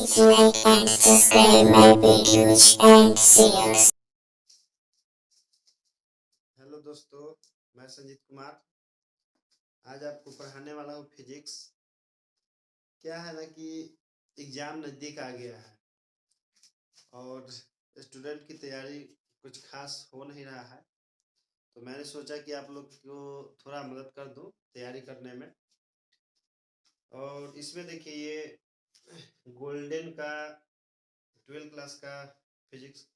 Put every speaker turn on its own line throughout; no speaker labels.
Please like and subscribe my videos and see us.
Hello दोस्तों, मैं संजीत कुमार आज आपको पढ़ाने वाला हूँ फिजिक्स। क्या है ना कि एग्ज़ाम नज़दीक आ गया है और स्टूडेंट की तैयारी कुछ खास हो नहीं रहा है, तो मैंने सोचा कि आप लोग को थोड़ा मदद कर दूँ तैयारी करने में। और इसमें देखिए ये गोल्डन का 12th क्लास का फिजिक्स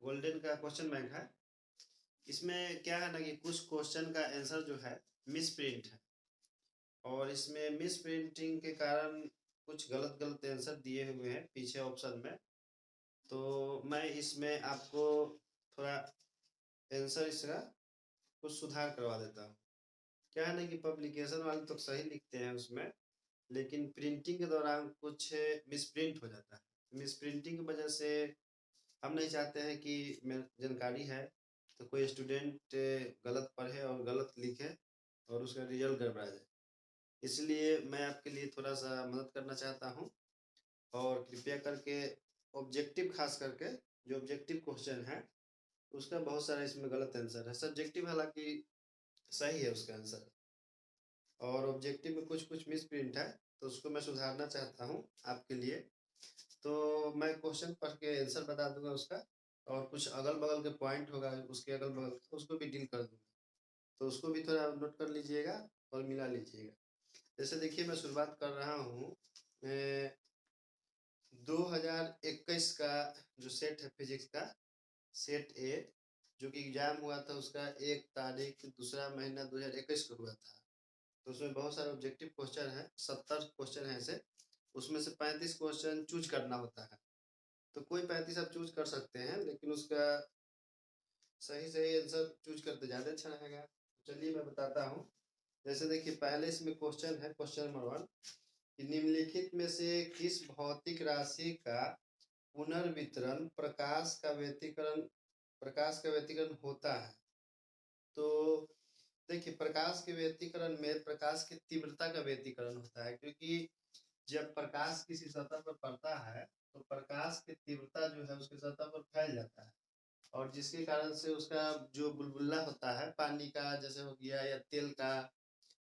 गोल्डन का क्वेश्चन बैंक है। इसमें क्या है ना कि कुछ क्वेश्चन का आंसर जो है मिस प्रिंट है और इसमें मिस प्रिंटिंग के कारण कुछ गलत गलत आंसर दिए हुए हैं पीछे ऑप्शन में। तो मैं इसमें आपको थोड़ा आंसर इसका कुछ सुधार करवा देता हूँ। क्या है ना कि पब्लिकेशन वाले तो सही लिखते हैं उसमें, लेकिन प्रिंटिंग के दौरान कुछ मिस प्रिंट हो जाता है। मिस प्रिंटिंग की वजह से हम नहीं चाहते हैं कि जानकारी है तो कोई स्टूडेंट गलत पढ़े और गलत लिखे और उसका रिजल्ट गड़बड़ा जाए। इसलिए मैं आपके लिए थोड़ा सा मदद करना चाहता हूँ और कृपया करके ऑब्जेक्टिव खास करके जो ऑब्जेक्टिव क्वेश्चन है उसका बहुत सारा इसमें गलत आंसर है। सब्जेक्टिव हालांकि सही है उसका आंसर और ऑब्जेक्टिव में कुछ कुछ मिस प्रिंट है, तो उसको मैं सुधारना चाहता हूँ आपके लिए। तो मैं क्वेश्चन पढ़ के आंसर बता दूंगा उसका और कुछ अगल बगल के पॉइंट होगा उसके अगल बगल उसको भी डील कर दूंगा, तो उसको भी थोड़ा नोट कर लीजिएगा और मिला लीजिएगा। जैसे देखिए मैं शुरुआत कर रहा हूँ 2021 का जो सेट है फिजिक्स का सेट ए, जो कि एग्जाम हुआ था उसका 1 तारीख 2 महीना 2021 को हुआ था। तो उसमें बहुत सारे ऑब्जेक्टिव क्वेश्चन है, 70 क्वेश्चन है ऐसे। उसमें से 35 क्वेश्चन चूज करना होता है, तो कोई 35 आप चूज कर सकते हैं, लेकिन उसका सही सही आंसर चूज करते ज़्यादा अच्छा रहेगा। चलिए मैं बताता हूँ। जैसे देखिए पहले इसमें क्वेश्चन है, क्वेश्चन नंबर 1 कि निम्नलिखित में से किस भौतिक राशि का पुनर्वितरण प्रकाश का व्यतिकरण होता है। तो देखिए प्रकाश के व्यतिकरण में प्रकाश की तीव्रता का व्यतिकरण होता है, क्योंकि जब प्रकाश किसी सतह पर पड़ता है तो प्रकाश की तीव्रता जो है उसकी सतह पर फैल जाता है और जिसके कारण से उसका जो बुलबुला होता है पानी का जैसे हो गया या तेल का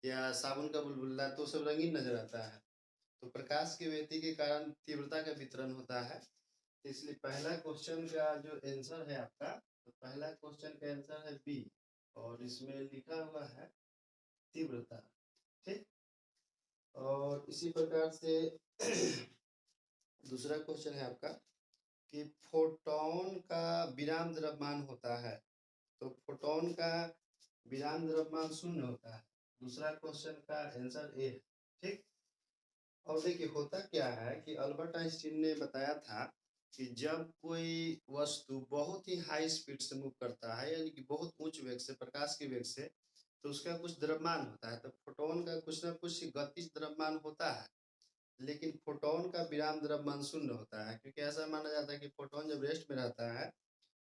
या साबुन का बुलबुला, तो सब रंगीन नजर आता है। तो प्रकाश की व्यति के कारण तीव्रता का वितरण होता है। इसलिए पहला क्वेश्चन का जो आंसर है आपका, तो पहला क्वेश्चन का आंसर है बी और इसमें लिखा हुआ है तीव्रता। ठीक, और इसी प्रकार से दूसरा क्वेश्चन है आपका कि फोटोन का विराम द्रव्यमान होता है। तो फोटोन का विराम द्रव्यमान 0 होता है। दूसरा क्वेश्चन का आंसर ए है। ठीक, और देखिए होता क्या है कि अल्बर्ट आइंस्टीन ने बताया था कि जब कोई वस्तु बहुत ही हाई स्पीड से मूव करता है, यानी कि बहुत उच्च वेग से, प्रकाश के वेग से, तो उसका कुछ द्रव्यमान होता है। तो फोटोन का कुछ ना कुछ गतिज द्रव्यमान होता है, लेकिन फोटोन का विराम द्रव्यमान 0 होता है, क्योंकि ऐसा माना जाता है कि फोटोन जब रेस्ट में रहता है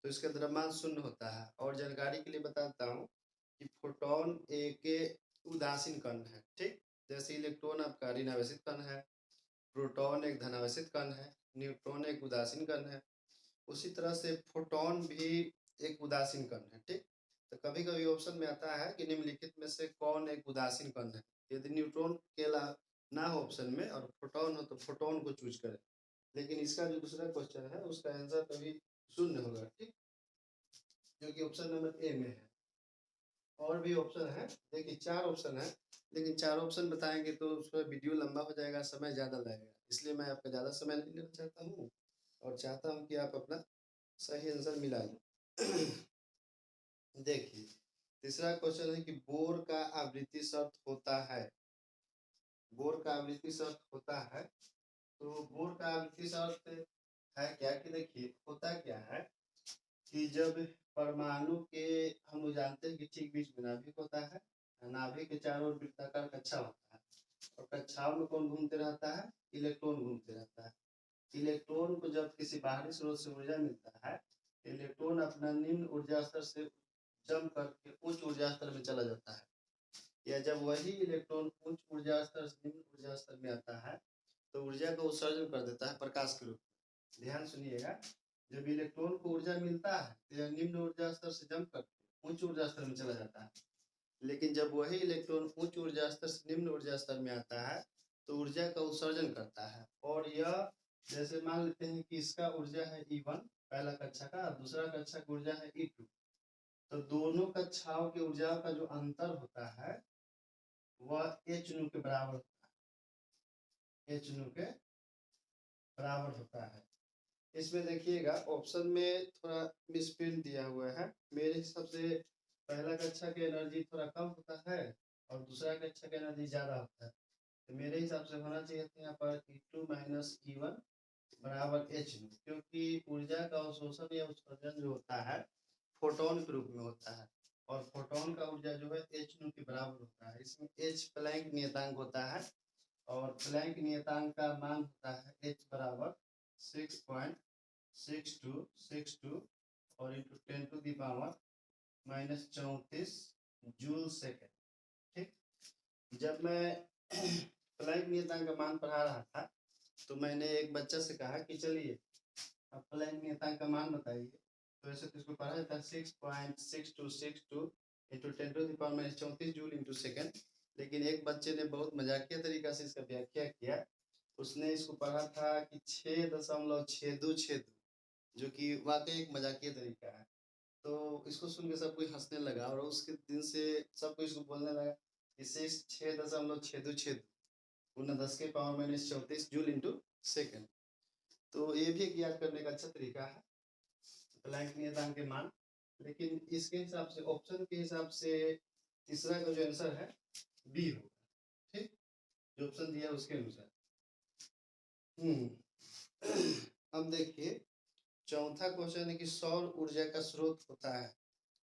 तो इसका द्रव्यमान 0 होता है। और जानकारी के लिए बताता हूँ कि फोटोन एक उदासीन कण है। ठीक, जैसे इलेक्ट्रॉन आपका ऋणावेशित कण है, प्रोटॉन एक धनावेशित कण है, न्यूट्रॉन एक उदासीन कण है, उसी तरह से फोटोन भी एक उदासीन कण है। ठीक, तो कभी कभी ऑप्शन में आता है कि निम्नलिखित में से कौन एक उदासीन कण है। यदि न्यूट्रॉन के ना हो ऑप्शन में और फोटोन हो तो फोटोन को चूज करें, लेकिन इसका जो दूसरा क्वेश्चन है उसका आंसर कभी 0 होगा। ठीक, जो कि ऑप्शन नंबर ए में है। और भी ऑप्शन है, देखिए 4 ऑप्शन है, लेकिन 4 ऑप्शन बताएंगे तो उसका वीडियो लंबा हो जाएगा, समय ज़्यादा लगेगा, इसलिए मैं आपका ज़्यादा समय नहीं लेना चाहता हूँ और चाहता हूँ कि आप अपना सही आंसर मिला लें। देखिए तीसरा क्वेश्चन है कि बोर का आवृत्ति शर्त होता है। बोर का आवृत्ति शर्त होता है, तो बोर का आवृत्ति शर्त है क्या कि देखिए होता क्या है कि जब परमाणु के, हम लोग जानते हैं कि ठीक बीच में नाभिक होता है, नाभिक के चारों ओर वृत्ताकार कक्षा होता है और कक्षाओं में कौन घूमते रहता है, इलेक्ट्रॉन घूमते रहता है। इलेक्ट्रॉन को जब किसी बाहरी स्रोत से ऊर्जा मिलता है, इलेक्ट्रॉन अपना निम्न ऊर्जा स्तर से जम करके उच्च ऊर्जा स्तर में चला जाता है, या जब वही इलेक्ट्रॉन उच्च ऊर्जा स्तर से निम्न ऊर्जा स्तर में आता है तो ऊर्जा का उत्सर्जन कर देता है प्रकाश के रूप में। ध्यान सुनिएगा, जब इलेक्ट्रॉन को ऊर्जा मिलता है तो यह निम्न ऊर्जा स्तर से जंप करके उच्च ऊर्जा स्तर में चला जाता है, लेकिन जब वही इलेक्ट्रॉन उच्च ऊर्जा स्तर से निम्न ऊर्जा स्तर में आता है तो ऊर्जा का उत्सर्जन करता है। और यह जैसे मान लेते हैं कि इसका ऊर्जा है E1 पहला कक्षा का, दूसरा कक्षा की ऊर्जा है E2, तो दोनों कक्षाओं की ऊर्जा का जो अंतर होता है वह h के बराबर होता है, h के बराबर होता है। इसमें देखिएगा ऑप्शन में थोड़ा मिसप्रिंट दिया हुआ है। मेरे हिसाब से पहला कक्षा की एनर्जी थोड़ा कम होता है और दूसरा कक्षा की एनर्जी ज़्यादा होता है, तो मेरे हिसाब से होना चाहिए था यहाँ पर E2 माइनस E1 बराबर h, क्योंकि ऊर्जा का अवशोषण या उत्सर्जन जो होता है फोटोन के रूप में होता है और फोटोन का ऊर्जा जो है h के बराबर होता है। इसमें h प्लैंक नियतांक होता है और प्लैंक नियतांक का मान होता है h बराबर 6.6262 और into 10 to the power -34 joule second. ठीक, जब मैं प्लैंक नियतांक का मान पढ़ा रहा था तो मैंने एक बच्चा से कहा कि चलिए अब प्लैंक नियतांक का मान बताइए, तो ऐसे तो इसको पढ़ा जाता है 6.6262 into 10 to the power -34 joule into second, लेकिन एक बच्चे ने बहुत मजाकिया तरीका से इसका व्याख्या किया। उसने इसको पढ़ा था कि 6.6262, जो कि वाकई एक मजाकिया तरीका है। तो इसको सुन के सब कोई हंसने लगा और उसके दिन से सब कोई इसको बोलने लगा कि 6.6262 गुना 10 के पावर -34 जूल इंटू सेकेंड। तो ये भी ज्ञात करने का अच्छा तरीका है प्लैंक नियतांक के मान। लेकिन इसके हिसाब से ऑप्शन के हिसाब से तीसरा का जो आंसर है बी होगा। ठीक, जो ऑप्शन दिया है उसके अनुसार। अब देखिए चौथा क्वेश्चन है कि सौर ऊर्जा का स्रोत होता है।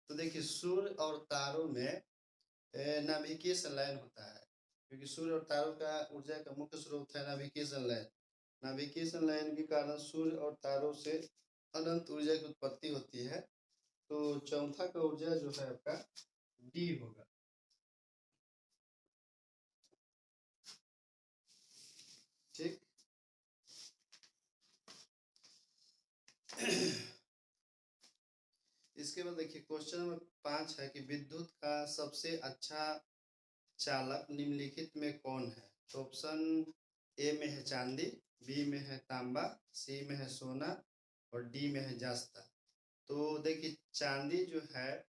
तो देखिए सूर्य और तारों में नाभिकीय संलयन होता है, क्योंकि सूर्य और तारों का ऊर्जा का मुख्य स्रोत है नाभिकीय संलयन। नाभिकीय संलयन के कारण सूर्य और तारों से अनंत ऊर्जा की उत्पत्ति होती है। तो चौथा का ऊर्जा जो है आपका डी होगा। ठीक, इसके बाद देखिए क्वेश्चन नंबर 5 है कि विद्युत का सबसे अच्छा चालक निम्नलिखित में कौन है। तो ऑप्शन ए में है चांदी, बी में है तांबा, सी में है सोना और डी में है जास्ता। तो देखिए चांदी जो है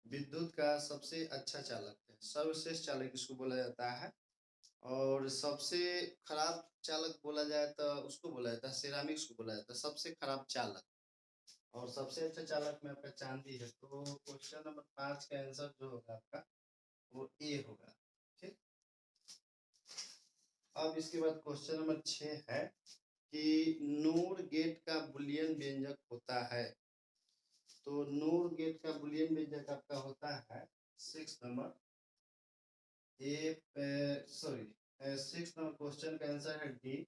विद्युत का सबसे अच्छा चालक है, सर्वश्रेष्ठ चालक इसको बोला जाता है। और सबसे खराब चालक बोला जाए तो उसको बोला जाता है सिरामिक्स को बोला जाता है सबसे खराब चालक, और सबसे अच्छा चालक में आपका चांदी है। तो क्वेश्चन नंबर 5 का आंसर जो होगा आपका वो ए होगा। ठीक, अब इसके बाद क्वेश्चन नंबर 6 है कि नूर गेट का बुलियन व्यंजक होता है। तो नूर गेट का बुलियन व्यंजक आपका होता है 6 नंबर सिक्स नंबर क्वेश्चन का आंसर है डी,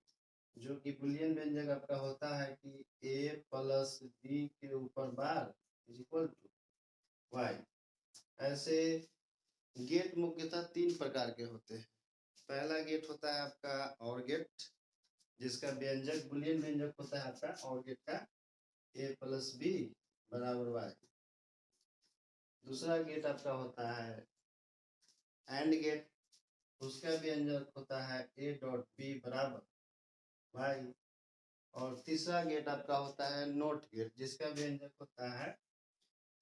जो कि बुलियन व्यंजक आपका होता है कि a प्लस बी के ऊपर bar is equal to y. ऐसे गेट मुख्यतः 3 प्रकार के होते हैं। पहला गेट होता है आपका और गेट, जिसका व्यंजक बुलियन व्यंजक होता है आपका और गेट का a प्लस बी बराबर वाई। दूसरा गेट आपका होता है एंड गेट, उसका व्यंजक होता है a डॉट बी बराबर वाई। और तीसरा गेट आपका होता है नोट गेट, जिसका व्यंजक होता है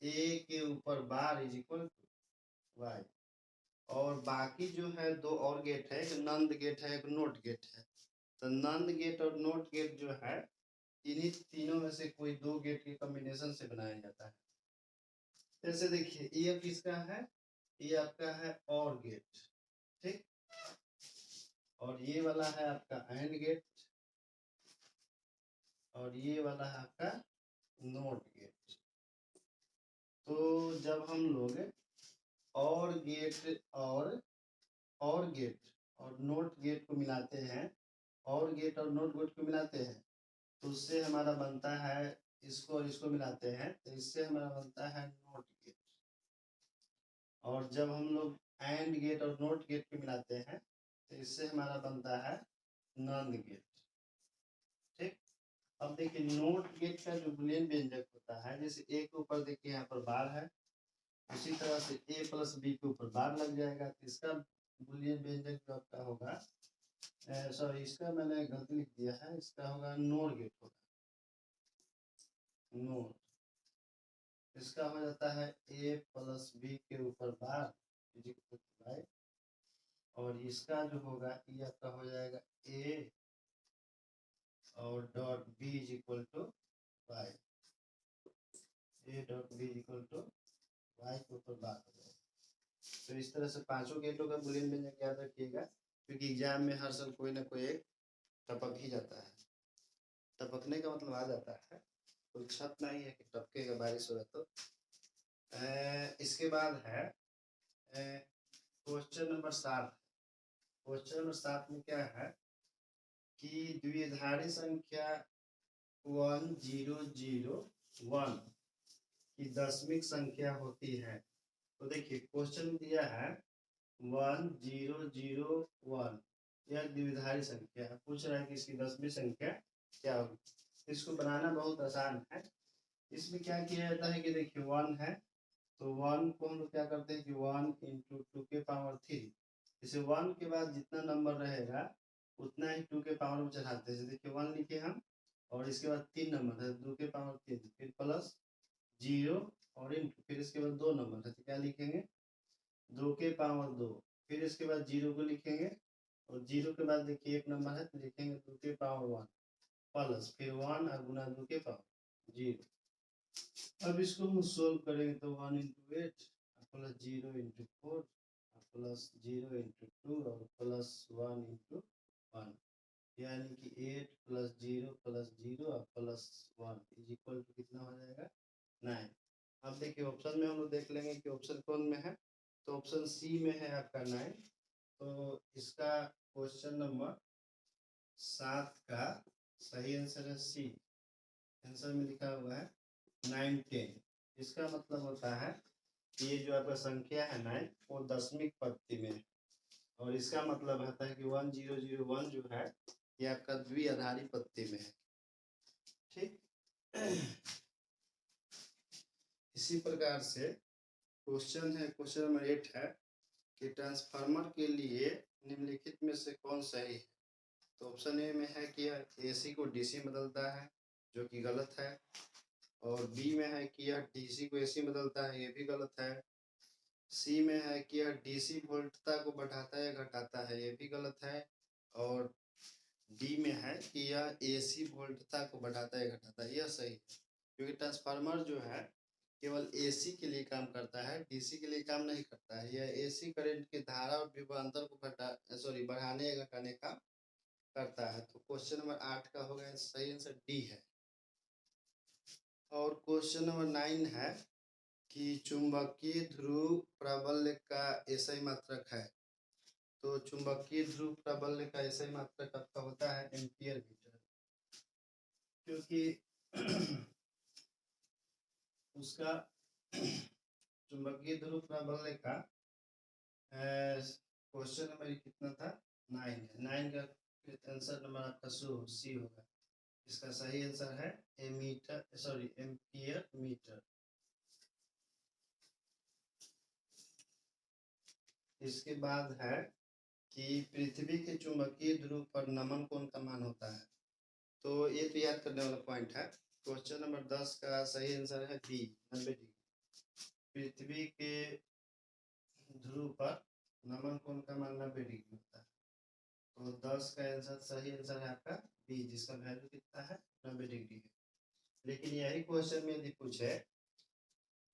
a के ऊपर bar is equal to y. और बाकी जो है 2 और गेट है, एक नंद गेट है एक नोट गेट है। तो नंद गेट और नोट गेट जो है इन्हीं तीनों में से कोई 2 गेट के कॉम्बिनेशन से बनाया जाता है। जैसे देखिए ये किसका है, ये आपका है और गेट। ठीक, और ये वाला है आपका एंड गेट और ये वाला है आपका नोट गेट। तो जब हम लोग और गेट और नोट गेट को मिलाते हैं, और गेट और नोट गेट को मिलाते हैं तो उससे हमारा बनता है, इसको और इसको मिलाते हैं तो इससे हमारा बनता है नोट गेट। और जब हम लोग एंड गेट और नोट गेट को मिलाते हैं तो इससे हमारा बनता है नंद गेट। अब देखिए नोट गेट का जो बुलियन व्यंजक होता है, जैसे ए के ऊपर देखिए यहाँ पर बार है, उसी तरह से ए प्लस बी के ऊपर बार लग जाएगा, तो इसका बुलियन व्यंजक जो आपका होगा, सॉरी इसका मैंने गलती लिख दिया है, इसका होगा नोट गेट होगा, नोट। इसका हो जाता है ए प्लस बी के ऊपर बार बाय, और इसका जो होगा ये आपका हो जाएगा ए और dot b is equal to y, a dot b is equal to y के ऊपर बार हो जाएगा। तो इस तरह से पांचों गेटों का बुलियन व्यंजक याद रखिएगा, क्योंकि एग्जाम में हर साल कोई ना कोई एक टपक ही जाता है। टपकने का मतलब आ जाता है, कोई छत नहीं है कि टपकेगा बारिश हो रहा तो। इसके बाद है क्वेश्चन नंबर 7। क्वेश्चन नंबर 7 में क्या है कि द्विआधारी संख्या 1001 की दशमिक संख्या होती है। तो देखिए क्वेश्चन दिया है 1001, यह द्विआधारी संख्या है, पूछ रहा है कि इसकी दशमिक संख्या क्या होगी। इसको बनाना बहुत आसान है। इसमें क्या किया जाता है कि देखिए 1 है, तो 1 को हम लोग क्या करते हैं कि 1 इंटू 2 के पावर 3, जैसे 1 के बाद जितना नंबर रहेगा उतना ही 2 के पावर में चढ़ाते हैं। देखिए 1 लिखे हम, और इसके बाद 3 नंबर है, 2 के पावर 3, फिर प्लस 0 और इंटू, फिर इसके बाद 2 नंबर है, तो क्या लिखेंगे 2 के पावर 2, फिर इसके बाद 0 को लिखेंगे, और 0 के बाद देखिए 1 नंबर है, तो लिखेंगे 2 के पावर 1 प्लस फिर 1 और गुना 2 के पावर 0। अब इसको हम सोल्व करेंगे तो 1 into 8 plus 0 into 4 plus 0 into 2 और प्लस 1 इंटू 1, यानी कि 8 प्लस 0 प्लस 0 और प्लस 1 इज इक्वल टू कितना हो जाएगा 9। अब देखिए ऑप्शन में हम लोग देख लेंगे कि ऑप्शन कौन में है, तो ऑप्शन सी में है आपका 9। तो इसका क्वेश्चन नंबर 7 का सही आंसर है सी। आंसर में लिखा हुआ है 9 10। इसका मतलब होता है कि ये जो आपका संख्या है 9 वो दशमिक पत्ती में है, और इसका मतलब होता है कि 1001 जो है ये आपका द्विआधारी पत्ती में है। ठीक। इसी प्रकार से क्वेश्चन है, क्वेश्चन नंबर 8 है कि ट्रांसफार्मर के लिए निम्नलिखित में से कौन सही है। तो ऑप्शन ए में है कि एसी को डीसी बदलता है, जो कि गलत है, और बी में है कि यह डीसी को एसी बदलता है, ये भी गलत है। सी में है कि यह डीसी वोल्टता को बढ़ाता है या घटाता है, ये भी गलत है, और डी में है कि यह एसी वोल्टता को बढ़ाता है घटाता है, यह सही है। क्योंकि ट्रांसफार्मर जो है केवल एसी के लिए काम करता है, डीसी के लिए काम नहीं करता है। यह एसी करंट की धारा और विभवांतर को बढ़ाने या घटाने का करता है। तो क्वेश्चन नंबर 8 का होगा सही आंसर डी है। और क्वेश्चन नंबर 9 है कि चुंबकीय ध्रुव प्राबल्य का एसआई मात्रक है। तो चुंबकीय ध्रुव प्राबल्य का एसआई मात्रक आपका होता है एम्पियर मीटर, क्योंकि उसका चुंबकीय ध्रुव प्राबल्य का क्वेश्चन नंबर कितना था 9 है। 9 का आंसर नंबर आपका सी होगा। इसका सही आंसर है एम्पियर मीटर। इसके बाद है कि पृथ्वी के चुंबकीय ध्रुव पर नमन कोण का मान होता है। तो ये तो याद करने वाला पॉइंट है। क्वेश्चन नंबर 10 का सही आंसर है बी 90 डिग्री। पृथ्वी के ध्रुव पर नमन कोण का मान 90 डिग्री होता है। तो 10 का आंसर सही आंसर है आपका बी, जिसका वैल्यू कितना है 90 डिग्री है। लेकिन यही क्वेश्चन में यदि पूछे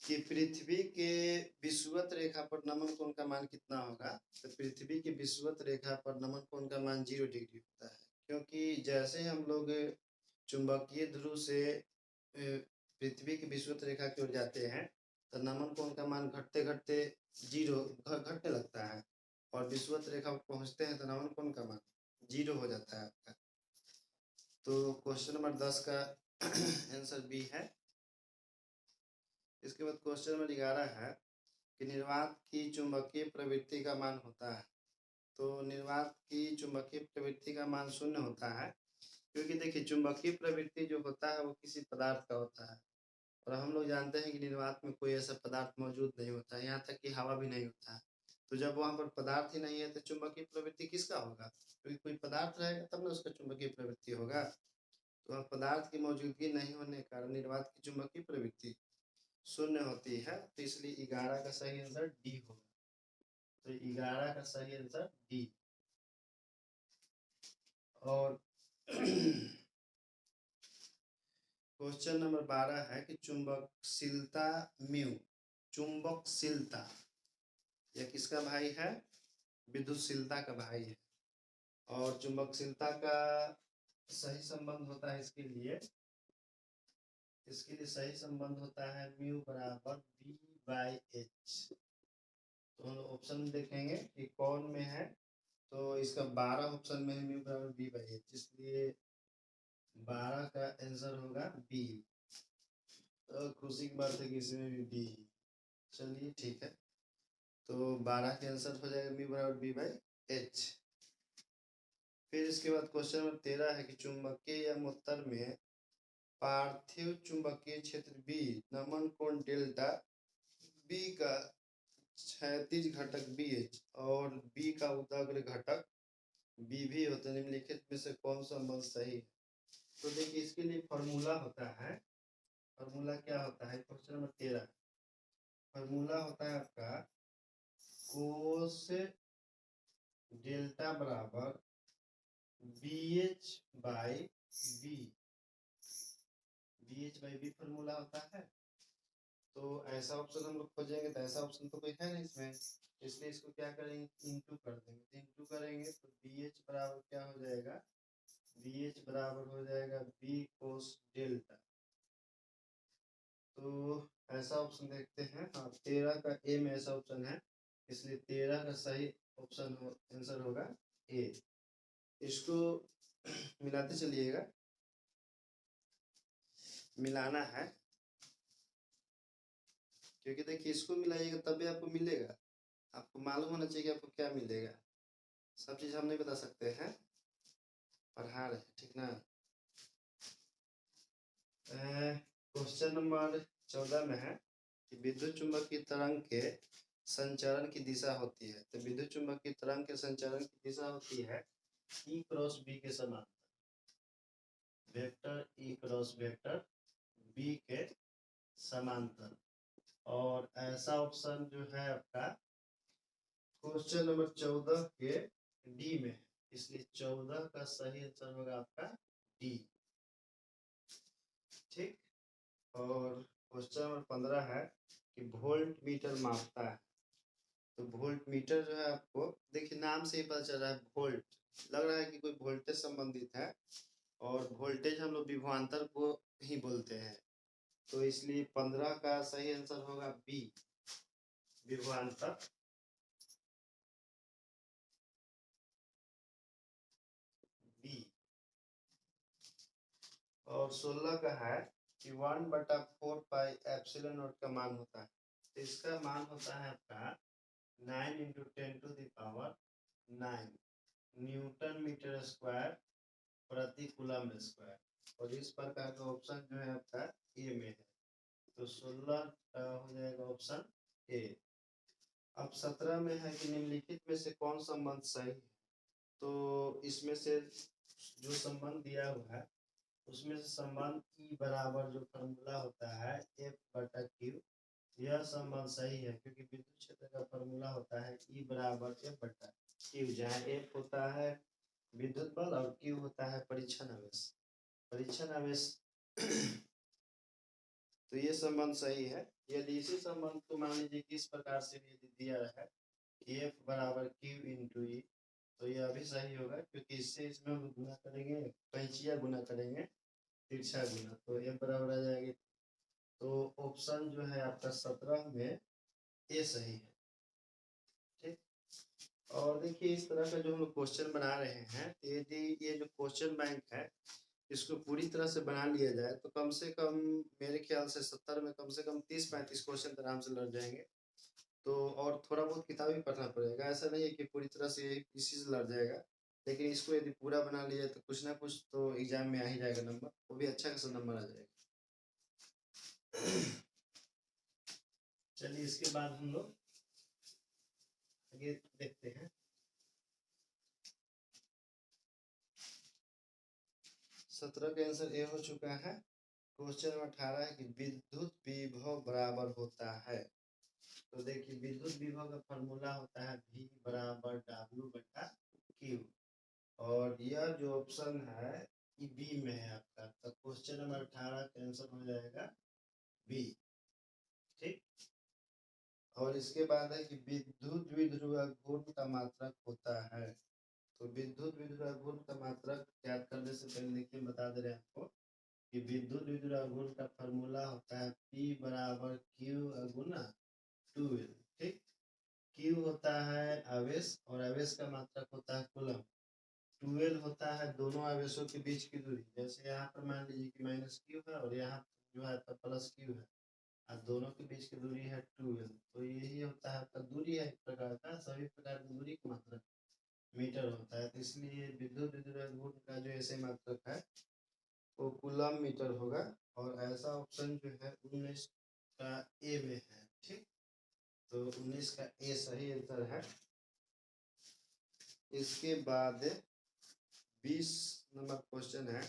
कि पृथ्वी के विषुवत रेखा पर नमन कोण का मान कितना होगा, तो पृथ्वी की विषुवत रेखा पर नमन कोण का मान 0 डिग्री होता है। क्योंकि जैसे हम लोग चुंबकीय ध्रुव से पृथ्वी की विषुवत रेखा की ओर जाते हैं तो नमन कोण का मान घटते घटते 0 घटने लगता है, और विषुवत रेखा पर पहुंचते हैं तो नमन कोण का मान 0 हो जाता है आपका। तो क्वेश्चन नंबर 10 का आंसर बी है। इसके बाद क्वेश्चन नंबर 11 है कि निर्वात की चुंबकीय प्रवृत्ति का मान होता है। तो निर्वात की चुंबकीय प्रवृत्ति का मान 0 होता है, क्योंकि देखिए चुंबकीय प्रवृत्ति जो होता है वो किसी पदार्थ का होता है, और हम लोग जानते हैं कि निर्वात में कोई ऐसा पदार्थ मौजूद नहीं होता है, यहाँ तक कि हवा भी नहीं होता है। तो जब वहाँ पर पदार्थ ही नहीं है तो चुंबकीय प्रवृत्ति किसका होगा? क्योंकि कोई पदार्थ रहेगा तब ना उसका चुंबकीय प्रवृत्ति होगा। तो वहाँ पदार्थ की मौजूदगी नहीं होने के कारण निर्वात की चुंबकीय प्रवृत्ति शून्य होती है, तो इसलिए 11 का सही आंसर डी होगा। तो 11 का सही आंसर डी। और क्वेश्चन नंबर 12 है कि चुंबकशीलता म्यू, चुंबकशीलता यह किसका भाई है? विद्युतशीलता का भाई है। और चुंबकशीलता का सही संबंध होता है इसके लिए सही संबंध होता है म्यू बराबर बी बाई एच। तो हम ऑप्शन में देखेंगे कि कौन में है, तो इसका 12 ऑप्शन में है म्यू बराबर बी बाई एच, इसलिए 12 का आंसर होगा बी। तो खुशी की बात है कि इसमें भी बी। चलिए ठीक है, तो 12 के आंसर हो जाएगा म्यू बराबर बी बाई एच। फिर इसके बाद क्वेश्चन नंबर 13 है कि चुंबकीय यमोत्तर में पार्थिव चुंबकीय क्षेत्र बी नमन कोण डेल्टा बी का क्षैतिज घटक बी एच और बी का उदाग्र घटक बी भी होते हैं, निम्नलिखित में से कौन सा संबंध सही है? तो देखिए इसके लिए फॉर्मूला होता है। फॉर्मूला क्या होता है? क्वेश्चन नंबर 13 फॉर्मूला होता है आपका कोस डेल्टा बराबर b h by b, b h by b formula होता है। तो ऐसा ऑप्शन हम लोग खोजेंगे तो ऐसा ऑप्शन तो कोई है नहीं इसमें, इसलिए इसको क्या करेंगे इंटू कर देंगे। तो इंटू करेंगे तो बी एच बराबर क्या हो जाएगा? बी एच बराबर हो जाएगा बी कोस डेल्टा। तो ऐसा ऑप्शन देखते हैं, हाँ 13 का ए में ऐसा ऑप्शन है, इसलिए 13 का सही ऑप्शन आंसर होगा ए। इसको मिलाते चलिएगा, मिलाना है, क्योंकि देखिए इसको मिलाइएगा तभी आपको मिलेगा। आपको मालूम होना चाहिए कि आपको क्या मिलेगा। सब चीज हम नहीं बता सकते हैं, पढ़ा रहे, ठीक ना। क्वेश्चन नंबर 14 में है कि विद्युत चुंबकीय तरंग के संचरण की दिशा होती है। तो विद्युत चुंबकीय तरंग के संचरण की दिशा होती है ई क्रॉस बी के समांतर, vector e cross vector b के समांतर। और ऐसा ऑप्शन जो है आपका क्वेश्चन नंबर 14 के डी में है, इसलिए 14 का सही आंसर होगा आपका डी। ठीक। और क्वेश्चन नंबर 15 है कि वोल्ट मीटर मापता है। तो वोल्ट मीटर जो है आपको देखिए नाम से ही पता चल रहा है, वोल्ट लग रहा है कि कोई वोल्टेज संबंधित है, और वोल्टेज हम लोग विभवांतर को ही बोलते हैं। तो इसलिए 15 का सही आंसर होगा बी, विभवांतर। बी। और 16 का है कि 1/4 पाई एप्सिलॉन नॉट का मान होता है। तो इसका मान होता है आपका 9 × 10⁹ न्यूटन मीटर स्क्वायर प्रति कूलम स्क्वायर। और इस प्रकार का ऑप्शन जो है आपका ए में है, तो 16 का हो जाएगा ऑप्शन ए। अब 17 में है कि निम्नलिखित में से कौन संबंध सही है? तो इसमें से जो संबंध दिया हुआ है उसमें से संबंध ई बराबर जो फॉर्मूला होता है F/Q, यह संबंध सही है, क्योंकि विद्युत क्षेत्र का फॉर्मूला होता है ई बराबर F/Q, जहाँ F होता है विद्युत बल और Q होता है परीक्षण आवेश। परीक्षण आवेश तो ये संबंध सही है। यदि इसी संबंध को मान लीजिए कि इस प्रकार से भी दिया है F बराबर Q × E, तो यह भी सही होगा, क्योंकि इससे इसमें हम गुना करेंगे, पैंचिया गुना करेंगे, तिरछा गुना, तो F बराबर आ जाएगी। तो ऑप्शन जो है आपका 17 में ए सही है। ठीक। और देखिए इस तरह का जो हम लोग क्वेश्चन बना रहे हैं, यदि ये जो क्वेश्चन बैंक है इसको पूरी तरह से बना लिया जाए तो कम से कम मेरे ख्याल से 70 में कम से कम 30-35 क्वेश्चन आराम से लड़ जाएंगे। तो और थोड़ा बहुत किताब भी पढ़ना पड़ेगा, ऐसा नहीं है कि पूरी तरह से इसी से लड़ जाएगा। लेकिन इसको यदि पूरा बना लिया तो कुछ ना कुछ तो एग्जाम में आ ही जाएगा नंबर, वो भी अच्छा खासा नंबर आ जाएगा। चलिए इसके बाद हम लोग आगे देखते हैं। 17 का आंसर ए हो चुका है। क्वेश्चन नंबर 18 है कि विद्युत विभव बराबर होता है। तो देखिए विद्युत विभव का फॉर्मूला होता है V बराबर W/Q, और यह जो ऑप्शन है ये बी में है आपका, तो क्वेश्चन नंबर 18 का आंसर हो जाएगा बी। ठीक, और इसके बाद है कि विद्युत विध्रुव घूर्ण का मात्रक होता है। तो विद्युत विध्रुव घूर्ण का मात्रक याद करने से पहले देखिए बता दे रहे हैं आपको कि विद्युत विध्रुव घूर्ण का फॉर्मूला होता है P बराबर Q गुना 2L। ठीक, Q होता है आवेश और आवेश का मात्रक होता है कूलम। 2L होता है दोनों आवेशों के बीच की दूरी, जैसे यहाँ पर मान लीजिए कि -Q है और यहाँ जो है तो +Q है, और दोनों के बीच की दूरी है 2L। तो यही होता है आपका दूरी है, एक प्रकार का सभी प्रकार की दूरी का मात्रक मीटर होता है। तो इसलिए विद्युत विध्रुव घूर्ण का जो ऐसे मात्रक है वो कूलम मीटर होगा, और ऐसा ऑप्शन जो है 19 का ए में है। ठीक, तो 19 का ए सही आंसर है। इसके बाद 20 नंबर क्वेश्चन है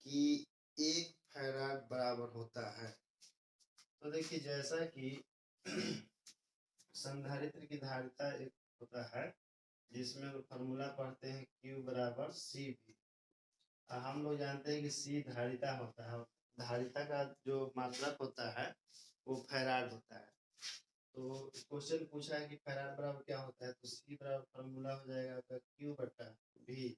कि 1 फैराड बराबर होता है। तो देखिए जैसा कि संधारित्र की धारिता एक होता है जिसमें हम फॉर्मूला पढ़ते हैं Q बराबर सी भी। हम लोग जानते हैं कि सी धारिता होता है, धारिता का जो मात्रक होता है वो फैराड होता है। तो क्वेश्चन पूछा है कि फैराड बराबर क्या होता है, तो सी बराबर फॉर्मूला हो जाएगा आपका Q/V।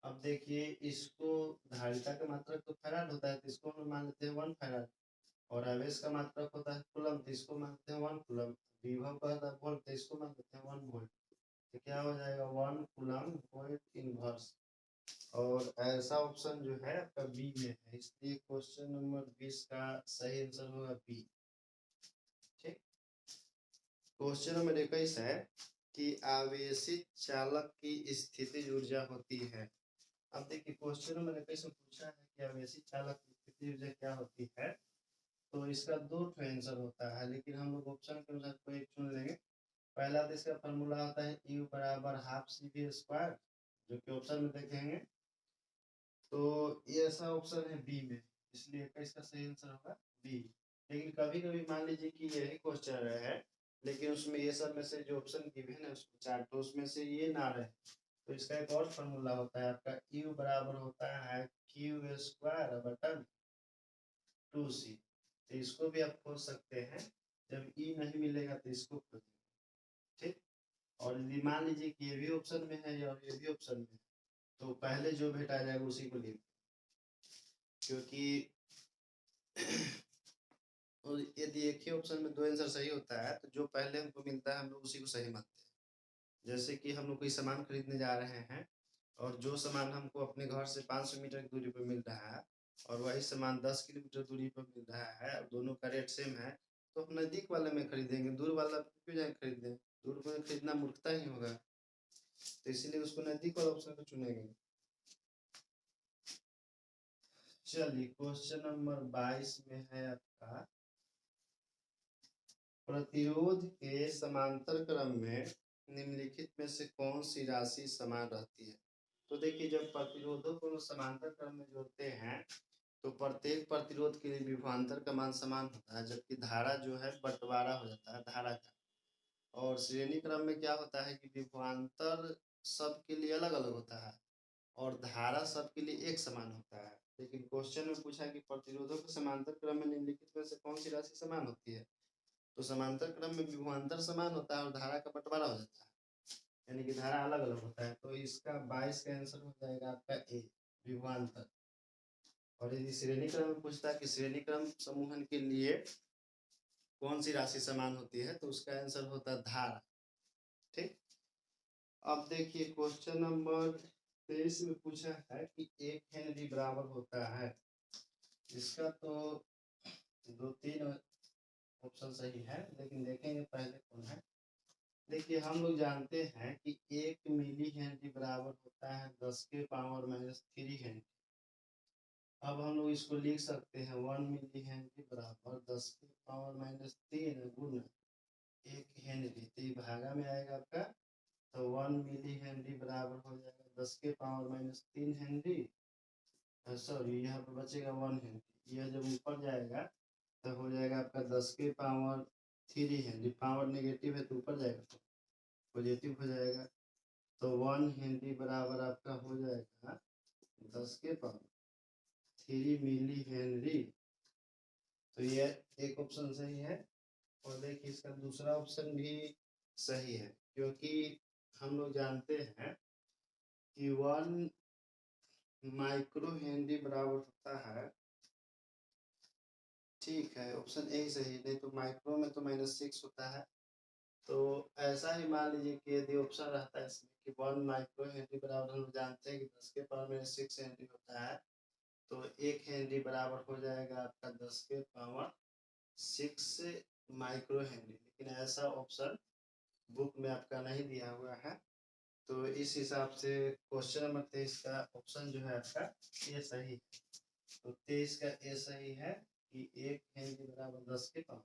अब देखिए इसको धारिता का मात्रक तो फैराड होता है, तो इसको हम मान लेते हैं 1 फैराड, और आवेश का मात्रक होता है कूलम, तो इसको मानते हैं 1 कूलम। विभव का होता है वोल्ट, तो इसको मान लेते हैं 1 वोल्ट। तो क्या हो जाएगा 1 कूलम वोल्ट इनवर्स, और ऐसा ऑप्शन जो है आपका बी में है, इसलिए क्वेश्चन नंबर 20 का सही आंसर होगा बी। ठीक, क्वेश्चन नंबर 21 है कि आवेशित चालक की स्थितिज ऊर्जा होती है। अब देखिए क्वेश्चन नंबर 21 में पूछा है कि आवेशित चालक की स्थितिज ऊर्जा क्या होती है, तो इसका 2 आंसर होता है, लेकिन हम लोग ऑप्शन के अनुसार कोई एक चुन लेंगे। पहला तो इसका फॉर्मूला होता है U बराबर ½ CV², जो कि ऑप्शन में देखेंगे, तो ये ऐसा ऑप्शन है बी में, इसलिए इसका सही आंसर होगा बी। लेकिन कभी कभी मान लीजिए कि यही क्वेश्चन है लेकिन उसमें ये सब में से जो ऑप्शन गिवन है उसको चार, तो उसमें से ये ना रहे, तो इसका एक और फॉर्मूला होता है आपका U बराबर होता है Q²/2C। तो इसको भी आप खोज सकते हैं, जब E नहीं मिलेगा तो इसको खोजेंगे। ठीक, और यदि मान लीजिए कि ये भी ऑप्शन में है और ये भी ऑप्शन में है, तो पहले जो भेटा जाएगा उसी को लेंगे, क्योंकि और यदि एक ही ऑप्शन में 2 आंसर सही होता है तो जो पहले हमको मिलता है हम लोग उसी को सही मानते हैं। जैसे कि हम लोग कोई सामान खरीदने जा रहे हैं और जो सामान हमको अपने घर से 500 मीटर की दूरी पर मिल रहा है और वही सामान 10 किलोमीटर दूरी पर मिल रहा है और दोनों का रेट सेम है, तो हम नज़दीक वाले में खरीदेंगे, दूर वाला क्यों जाए खरीदें, दूर में खरीदना मूर्खता ही होगा, तो इसीलिए उसको नज़दीक वाला ऑप्शन को चुनेंगे। चलिए क्वेश्चन नंबर 22 में है आपका प्रतिरोध के समांतर क्रम में निम्नलिखित में से कौन सी राशि समान रहती है। तो देखिए जब प्रतिरोधों को समांतर क्रम में जोड़ते हैं तो प्रत्येक प्रतिरोध के लिए विभवांतर का मान समान होता है, जबकि धारा जो है बंटवारा हो जाता है धारा का। और श्रेणी क्रम में क्या होता है कि विभवांतर सबके लिए अलग अलग होता है और धारा सबके लिए एक समान होता है। लेकिन क्वेश्चन में पूछा कि प्रतिरोधों के समांतर क्रम में निम्नलिखित में से कौन सी राशि समान होती है, तो समांतर क्रम में विभवांतर समान होता है और धारा का बंटवारा हो जाता है, यानी कि धारा अलग अलग होता है। तो इसका 22 का आंसर हो जाएगा आपका ए विभवांतर। और यदि श्रेणी क्रम में पूछता है कि श्रेणी क्रम समूहन के लिए कौन सी राशि समान होती है, तो उसका आंसर होता है धारा। ठीक, अब देखिए क्वेश्चन नंबर 23 में पूछा है कि 1 हेनरी बराबर होता है। इसका तो 2-3 ऑप्शन सही है, लेकिन देखेंगे पहले कौन है। देखिए हम लोग जानते हैं कि 1 मिली हेनरी बराबर होता है 10 के पावर -3 हेनरी। अब हम लोग इसको लिख सकते हैं 1 मिली हेनरी बराबर 10 के पावर -3 गुना 1 हेनरी, तो ये भागा में आएगा आपका, तो 1 मिली हेनरी बराबर हो जाएगा 10 के पावर -3 हेनरी, सॉरी यहाँ पर बचेगा 1 हेनरी। यह जब ऊपर जाएगा तो हो जाएगा आपका 10 के पावर 3 हेनरी, पावर नेगेटिव है तो ऊपर जाएगा तो पॉजिटिव हो जाएगा, तो 1 हेनरी बराबर आपका हो जाएगा 10 के पावर 3 मिली हेनरी। तो ये एक ऑप्शन सही है। और देखिए इसका दूसरा ऑप्शन भी सही है, क्योंकि हम लोग जानते हैं कि 1 माइक्रो हेनरी बराबर होता है, ठीक है ऑप्शन ए सही, नहीं तो माइक्रो में तो -6 होता है। तो ऐसा ही मान लीजिए कि यदि ऑप्शन रहता है इसमें कि 1 माइक्रो हेनरी बराबर, हम जानते हैं कि 10 के पावर -6 हेनरी होता है, तो 1 हेनरी बराबर हो जाएगा आपका 10 के पावर 6 माइक्रो हेनरी। लेकिन ऐसा ऑप्शन बुक में आपका नहीं दिया हुआ है, तो इस हिसाब से क्वेश्चन नंबर 23 का ऑप्शन जो है आपका ये सही है। तो 23 का ए सही है कि 1 हेनरी बराबर 10 के पावर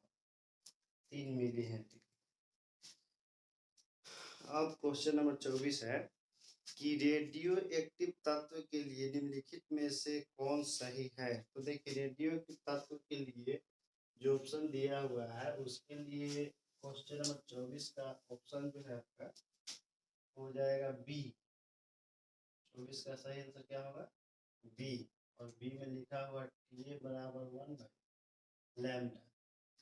3 मिली हेनरी। अब क्वेश्चन नंबर 24 है कि रेडियो एक्टिव तत्व के लिए निम्नलिखित में से कौन सही है। तो देखिए रेडियो एक्टिव तत्व के लिए जो ऑप्शन दिया हुआ है उसके लिए क्वेश्चन नंबर 24 का ऑप्शन जो है आपका हो जाएगा बी। 24 का सही आंसर क्या होगा? बी। और बी में लिखा हुआ TA बराबर 1/λ,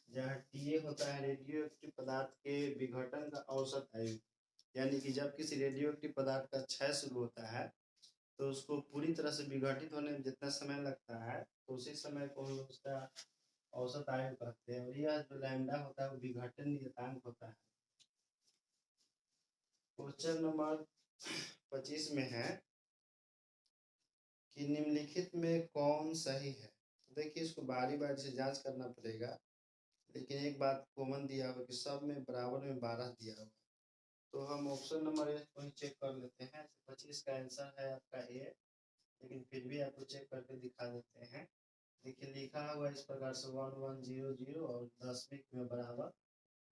जहाँ TA होता है रेडियो एक्टिव पदार्थ के विघटन का औसत आयु, यानी कि जब किसी रेडियो एक्टिव पदार्थ का क्षय शुरू होता है तो उसको पूरी तरह से विघटित होने में जितना समय लगता है तो उसी समय को हम लोग उसका औसत आयु कहते हैं। और यह जो लैम्डा होता है वो विघटन नियतांक होता है। क्वेश्चन नंबर 25 में है कि निम्नलिखित में कौन सही है। तो देखिए इसको बारी बारी से जांच करना पड़ेगा, लेकिन एक बात कॉमन दिया हुआ कि सब में बराबर में 12 दिया हुआ, तो हम ऑप्शन नंबर ए को ही चेक कर लेते हैं। 25 का आंसर है आपका ए, लेकिन फिर भी आपको चेक करके दिखा देते हैं। देखिए लिखा हुआ इस प्रकार से 1100 और दशमिक में बराबर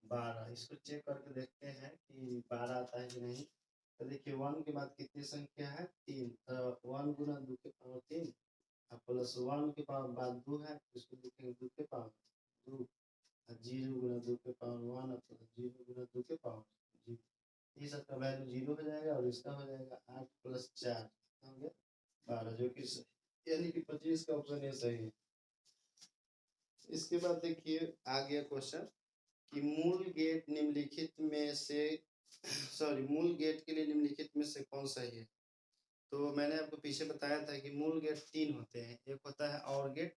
12। इसको चेक करके देखते हैं कि 12 आता है कि नहीं। तो देखिए 1 के बाद कितनी संख्या है? 3, तो 1 गुना 2 के पावर 3 और प्लस 1 के पावर बाद 2 है, इसको लिखेंगे 2 के पावर 2 और 0 गुना 2 के पावर 1 और प्लस 0 गुना 2 के पावर 0। ये सबका वैल्यू 0 हो जाएगा और इसका हो जाएगा 8 + 4 हो गया 12, जो कि यानी कि 25 का ऑप्शन ये सही है। इसके बाद देखिए आ गया क्वेश्चन कि मूल गेट निम्नलिखित में से मूल गेट के लिए निम्नलिखित में से कौन सही है। तो मैंने आपको पीछे बताया था कि मूल गेट 3 होते हैं, एक होता है और गेट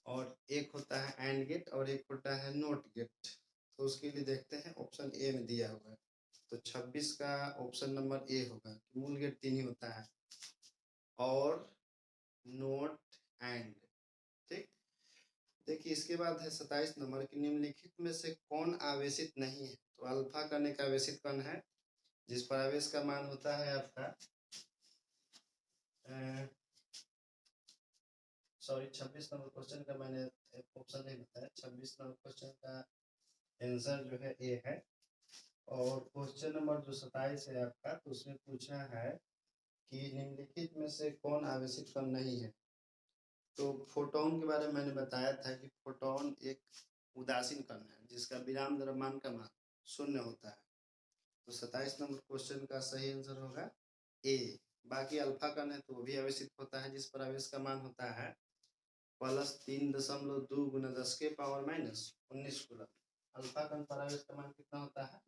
और एक होता है एंड गेट और एक होता है नोट गेट। तो उसके लिए देखते हैं ऑप्शन ए में दिया हुआ है, तो 26 का ऑप्शन नंबर ए होगा कि मूल गेट 3 ही होता है, और नोट एंड। ठीक, देखिए इसके बाद है 27 नंबर कि निम्नलिखित में से कौन आवेशित नहीं है। तो अल्फा कण एक आवेशित कण है जिस पर आवेश का मान होता है आपका 26 नंबर क्वेश्चन का मैंने ऑप्शन नहीं बताया। 26 नंबर क्वेश्चन का आंसर जो है ए है। और क्वेश्चन नंबर जो 27 है आपका, तो उसमें पूछा है कि निम्नलिखित में से कौन आवेशित कण नहीं है। तो फोटोन के बारे में मैंने बताया था कि फोटोन एक उदासीन कण है जिसका विराम द्रव्यमान का मान 0 होता है। तो 27 नंबर क्वेश्चन का सही आंसर होगा ए। बाकी अल्फा कण है तो वो भी आवेशित होता है जिस पर आवेश का मान होता है +3.2 गुना 10 के पावर -19 कूलम। अल्फा कण पर आवेश का मान कितना होता है?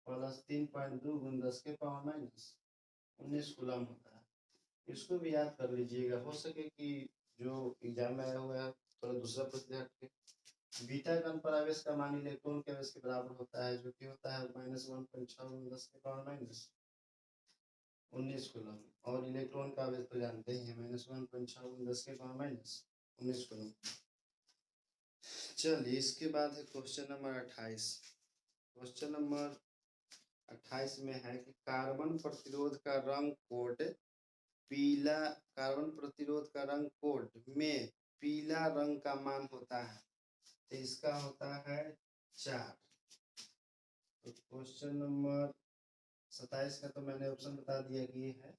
+3.2 गुना 10 के पावर -19 कूलम होता है। इसको भी याद कर लीजिएगा, हो सके कि जो एग्जाम में आया हुआ है थोड़ा दूसरा प्रश्न हट के। बीटा कण पर आवेश का मान इलेक्ट्रॉन के आवेश के बराबर होता है, जो कि होता है -1.6 गुना 10 के पावर -19 कूलम। और इलेक्ट्रॉन का आवेश तो जानते ही हैं -1.6 गुना 10 के पावर -19 कूलम। चलिए इसके बाद है क्वेश्चन नंबर 28। क्वेश्चन नंबर 28 में है कि कार्बन प्रतिरोध का रंग कोड पीला, कार्बन प्रतिरोध का रंग कोड में पीला रंग का मान होता है, तो इसका होता है 4। तो क्वेश्चन नंबर 27 का तो मैंने ऑप्शन बता दिया कि ये है।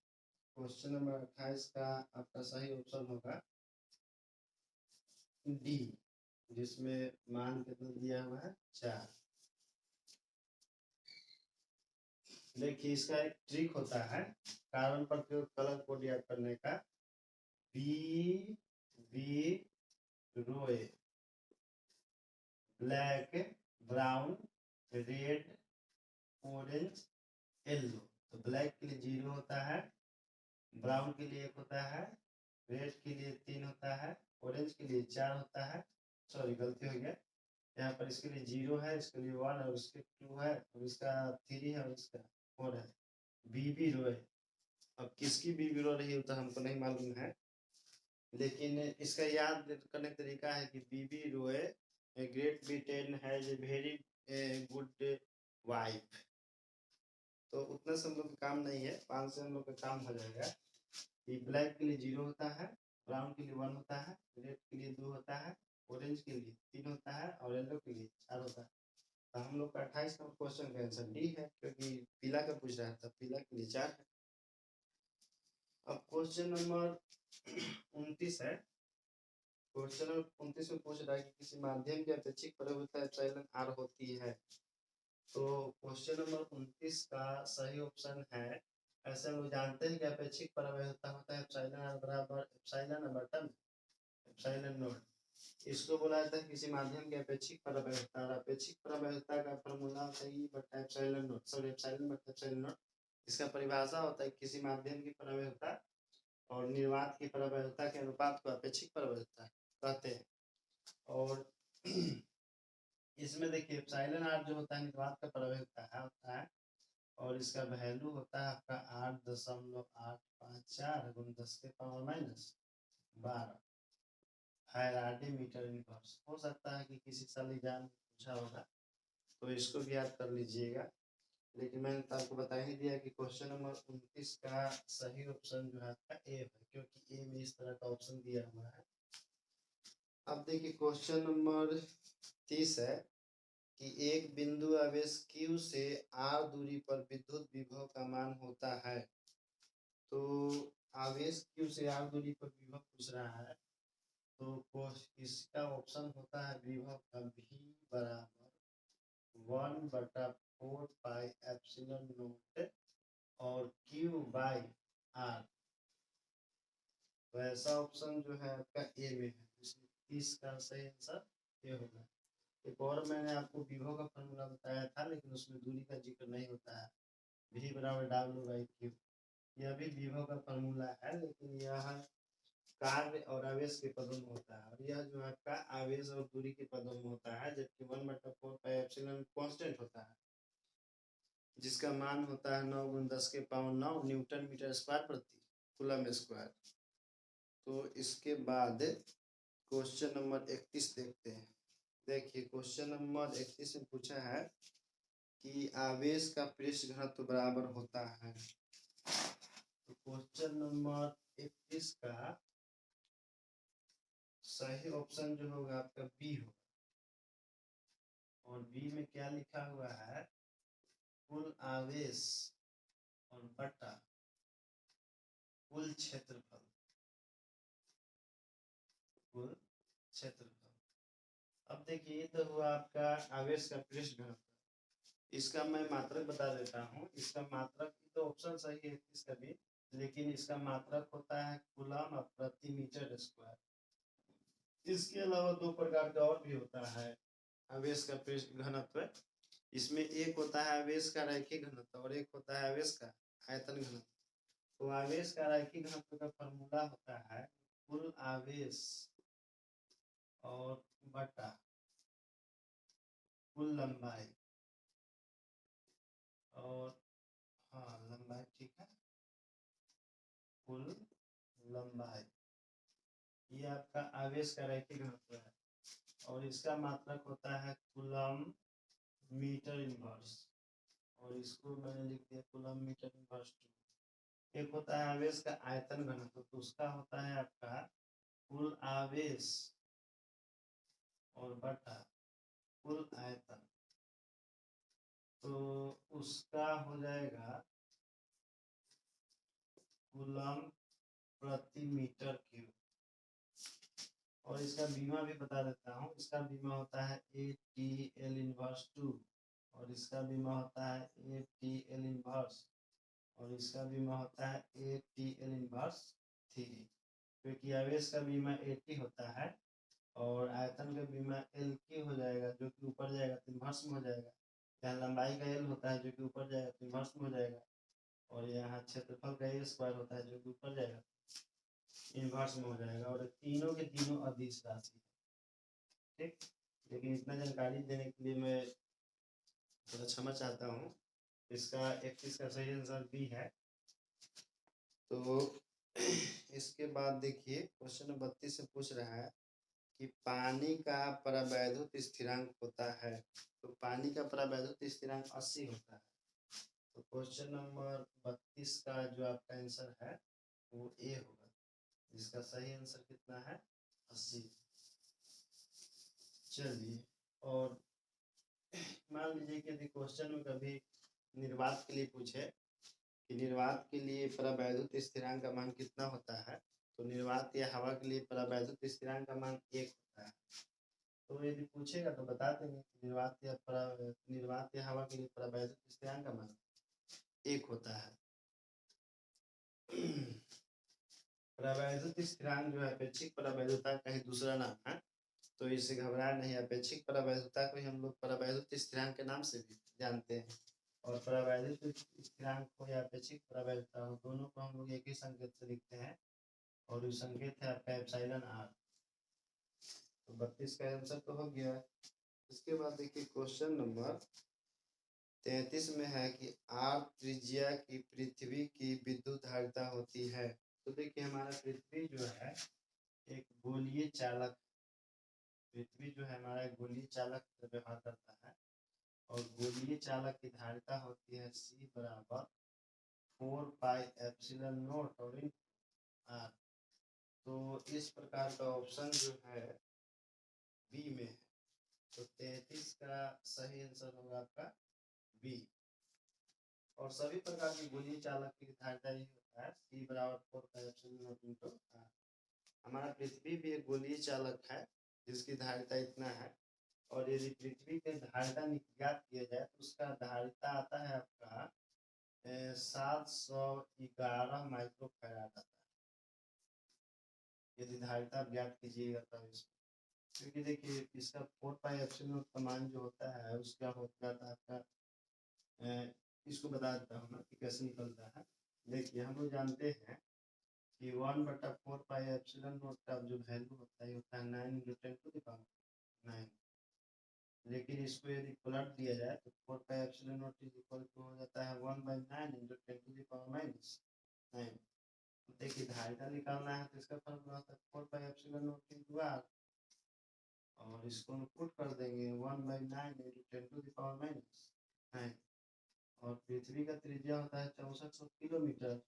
क्वेश्चन नंबर 28 का आपका सही ऑप्शन होगा डी, जिसमें मान कितना दिया हुआ है 4। देखिए इसका एक ट्रिक होता है कार्बन प्रतिरोध कलर कोड याद करने का। बी बी रोए, black, brown, red, orange, yellow. तो ब्लैक के लिए 0 होता है, ब्राउन के लिए 1 होता है, रेड के लिए 3 होता है, ऑरेंज के लिए 4 होता है। सॉरी गलती हो गया, यहाँ पर इसके लिए 0 है, इसके लिए 1 और इसके 2 है और इसका 3 है और इसका 4 है। बीबी रोए, अब किसकी बीबी रो रही है तो हमको नहीं मालूम है, लेकिन इसका याद करने का तरीका है कि बीबी रोए great Britain has a very good wife. तो उतना से हम लोग का काम नहीं है, 5 से हम लोग का काम हो जाएगा। ये ब्लैक के लिए 0 होता है, ब्राउन के लिए 1 होता है, रेड के लिए 2 होता है, ऑरेंज के लिए 3 होता है और येलो के लिए 4 होता है। तो हम लोग का 28 नंबर क्वेश्चन का आंसर डी है, क्योंकि पीला का पूछ रहा था, पीला के लिए 4 है। अब क्वेश्चन नंबर 29 है। क्वेश्चन नंबर 29 में पूछ रहा है कि किसी माध्यम की अपेक्षित प्रवृत्ति एप्सिलॉन आर होती है। तो क्वेश्चन नंबर 29 का सही ऑप्शन है, ऐसे हम लोग जानते हैं कि अपेक्षित प्रवृत्ति होता है एप्सिलॉन आर बराबर एप्सिलॉन बटन एप्सिलॉन नॉट। इसको बोला जाता है किसी माध्यम की अपेक्षित प्रवृत्ति, और अपेक्षित प्रवृत्ति का फॉर्मूला होता है ई बटा एप्सिलॉन नॉट, सॉरी एप्सिलॉन बटा एप्सिलॉन नॉट। इसका परिभाषा होता है किसी माध्यम की प्रवृत्ति और निर्वात की प्रवृत्ति के अनुपात को अपेक्षित प्रवृत्ति कहते हैं। और इसमें देखिए एप्सिलॉन आर जो होता है निर्वात का प्रवृत्ति होता है और इसका वैल्यू होता है आपका 8.854 गुण 10 के power minus 12 Faraday metre inverse. हो सकता है कि किसी साल एग्जाम में पूछा होगा, तो इसको भी याद कर लीजिएगा। लेकिन मैंने तो आपको बता ही दिया कि क्वेश्चन नंबर 29 का सही ऑप्शन जो है आपका ए है, क्योंकि ए में इस तरह का ऑप्शन दिया हुआ है। अब देखिए क्वेश्चन नंबर 30 है कि एक बिंदु आवेश Q से r दूरी पर विद्युत विभव का मान होता है। तो आवेश Q से r दूरी पर विभव पूछ रहा है, तो इसका ऑप्शन होता है विभव का V बराबर 1/4 पाई एप्सिलॉन नॉट और Q बाई R। तो ऐसा ऑप्शन जो है आपका ए में है, इसलिए 30 का सही आंसर ये होगा। एक और मैंने आपको विभव का फॉर्मूला बताया था, लेकिन उसमें दूरी का जिक्र नहीं होता है, V बराबर W/Q। यह भी विभव का फॉर्मूला है, लेकिन यह कार्य और आवेश के पदों में होता है, और यह जो आपका आवेश और दूरी के पदों में होता है, जबकि 1/4 पाई एप्सिलॉन कांस्टेंट होता है, जिसका मान होता है 9 गुण 10 के पावर 9 न्यूटन मीटर स्क्वायर प्रति कूलम स्क्वायर। तो इसके बाद क्वेश्चन नंबर 31 देखते हैं। देखिए क्वेश्चन नंबर 31 में पूछा है कि आवेश का पृष्ठ घनत्व बराबर होता है। तो क्वेश्चन नंबर 31 का सही ऑप्शन जो होगा आपका बी होगा, और बी में क्या लिखा हुआ है, कुल आवेश और बटा कुल क्षेत्रफल, कुल क्षेत्रफल। अब देखिए ये तो हुआ आपका आवेश का पृष्ठ घनत्व। इसका मैं मात्रक बता देता हूँ। इसका मात्रक तो ऑप्शन सही है इसका भी, लेकिन इसका मात्रक होता है कूलम प्रति मीटर स्क्वायर। इसके अलावा 2 प्रकार का और भी होता है आवेश का पृष्ठ घनत्व। इसमें एक होता है आवेश का रैखिक घनत्व और एक होता है आवेश का आयतन घनत्व। तो आवेश का रैखिक घनत्व का फॉर्मूला होता है कुल आवेश और बटा कुल लंबाई, और हाँ लंबाई ठीक है, कुल लंबाई। ये आपका आवेश का रैखिक घनत्व है, और इसका मात्रक होता है कूलम मीटर इनवर्स, और इसको मैंने लिख दिया कूलम मीटर इनवर्स 2। एक होता है आवेश का आयतन घनत्व, तो उसका होता है आपका कुल आवेश और बटा कुल आयतन, तो उसका हो जाएगा कूलम प्रति मीटर क्यूब। और इसका बीमा भी बता देता हूँ, इसका बीमा होता है ATL इनवर्स 2, और इसका बीमा होता है ATL इनवर्स, और इसका बीमा होता है ATL इनवर्स 3। क्योंकि आवेश का बीमा 80 होता है और आयतन का बीमा LQ हो जाएगा, जो कि ऊपर जाएगा तो इनवर्स में हो जाएगा। यहाँ लंबाई का L होता है जो कि ऊपर जाएगा तो इनवर्स में हो जाएगा, और यहाँ क्षेत्रफल का A स्क्वायर होता है जो कि ऊपर जाएगा इनवर्स में हो जाएगा। और तीनों के तीनों अदिश राशि है, ठीक। लेकिन इतना जानकारी देने के लिए मैं थोड़ा क्षमा चाहता हूँ। इसका 31 का सही आंसर B है। तो इसके बाद देखिए क्वेश्चन नंबर 32 से पूछ रहा है कि पानी का परावैद्युत स्थिरांक होता है, तो पानी का परावैद्युत स्थिरांक 80 होता है। तो क्वेश्चन नंबर 32 का जो आपका आंसर है वो A होगा, जिसका सही आंसर कितना है 80। चलिए, और मान लीजिए कि यदि क्वेश्चन में कभी निर्वात के लिए पूछे कि निर्वात के लिए परावैद्युत स्थिरांक का मान कितना होता है, तो निर्वात या हवा के लिए परावैद्युत स्थिरांक का मान 1 होता है। तो यदि पूछेगा तो बता देंगे कि निर्वात या हवा के लिए परावैद्युत स्थिरांक का मान 1 होता है। परावैद्युत स्थिरांक जो है अपेक्षिक परावैद्युता का ही दूसरा नाम है, तो इससे घबराए नहीं। अपेक्षिक परावैद्युता को ही हम लोग परावैद्युत स्थिरांक के नाम से भी जानते हैं, और परावैद्युत स्थिरांक को या अपेक्षिक परावैद्युता हो, दोनों को हम लोग एक ही संकेत से लिखते हैं, और वो संकेत है आपका एप्सिलॉन आर। तो 32 का आंसर तो हो गया। इसके बाद देखिए क्वेश्चन नंबर 33 में है कि आर त्रिज्या की पृथ्वी की विद्युत धारिता होती है। तो देखिए हमारा पृथ्वी जो है एक गोलीय चालक, पृथ्वी जो है हमारा एक गोलीय चालक व्यवहार करता है, और गोलीय चालक की धारिता होती है C बराबर 4 पाई एप्सिलॉन नॉट और आर। तो इस प्रकार का ऑप्शन जो है बी में है, तो 33 का सही आंसर होगा आपका बी। और सभी प्रकार के गोलीय चालक की धारिता यही होता है C बराबर 4 pi epsilon naught into r. हमारा पृथ्वी भी एक गोलीय चालक है जिसकी धारिता इतना है, और यदि पृथ्वी के धारिता ज्ञात किया जाए तो उसका धारिता आता है आपका 711 माइक्रोफैराड आता है, यदि धारिता ज्ञात कीजिएगा तब इसमें। क्योंकि देखिए इसका 4 पाई एप्सिलॉन नॉट का मान जो होता है उसका हो जाता है आपका, इसको बता देता हूँ ना कि कैसे निकलता है। देखिए हम लोग जानते हैं कि 1/4 पाई एप्सिलॉन नॉट का जो वैल्यू होता है 9 × 10⁹ लेकिन इसको यदि पलट दिया जाए तो 4 pi epsilon naught is equal to हो जाता है 1/9 × 10⁻⁹ देखिए धारिता निकालना है तो इसका फॉर्मूला होता है 4 pi epsilon naught into r, और इसको हम पुट कर देंगे 1/9 × 10⁻⁹ और पृथ्वी का त्रिज्या होता है 6400 किलोमीटर,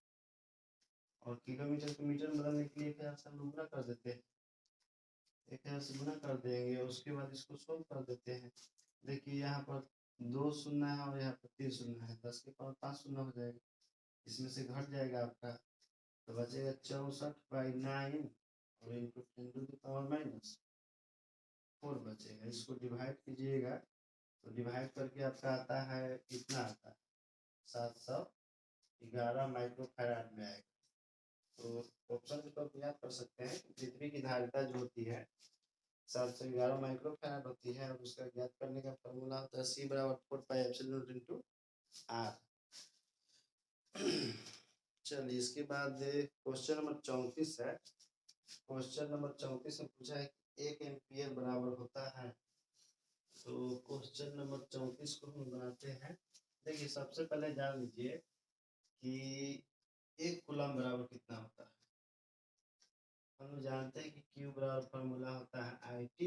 और किलोमीटर को मीटर में बदलने के लिए 1000 से गुणा कर देते हैं, 1000 से गुणा कर देंगे। उसके बाद इसको सोल्व कर देते हैं। देखिए यहाँ पर 2 शून्य है और यहाँ पर 3 शून्य है, 10 के पावर 5 शून्य हो जाएगा, इसमें से घट जाएगा आपका, तो बचेगा 64/9 और इंटू 10⁻⁻⁴ बचेगा। इसको डिवाइड कीजिएगा तो डिवाइड करके आपका आता है कितना आता है 711 माइक्रोफैराड में आएगा। तो ऑप्शन को आप याद कर सकते हैं, पृथ्वी की धारिता जो होती है 711 माइक्रोफैराड होती है, और उसका ज्ञात करने का फॉर्मूला होता है C बराबर 4 pi epsilon naught into r. चलिए इसके बाद क्वेश्चन नंबर 34 है। क्वेश्चन नंबर 34 में पूछा है कि 1 एम्पियर बराबर होता है। तो क्वेश्चन नंबर 34 को हम बनाते हैं। देखिए सबसे पहले जान लीजिए कि 1 कूलम बराबर कितना होता है। हम जानते हैं कि Q बराबर फॉर्मूला होता है IT,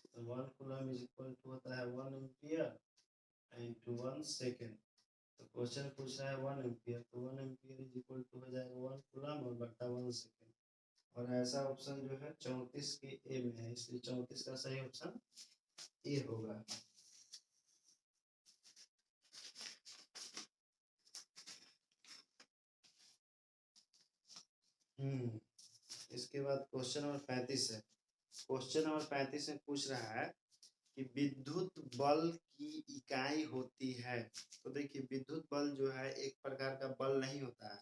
तो 1 कूलम इज इक्वल टू होता है 1 एम्पियर इंटू 1 सेकेंड। तो क्वेश्चन पूछ रहा है 1 एम्पियर, तो 1 एम्पियर इज इक्वल टू हो जाएगा 1 कूलम और बटा 1 सेकेंड। और ऐसा ऑप्शन जो है 34 के ए में है, इसलिए 34 का सही ऑप्शन ए होगा। इसके बाद क्वेश्चन नंबर 35 है। क्वेश्चन नंबर 35 में पूछ रहा है कि विद्युत बल की इकाई होती है। तो देखिए विद्युत बल जो है एक प्रकार का बल नहीं होता है,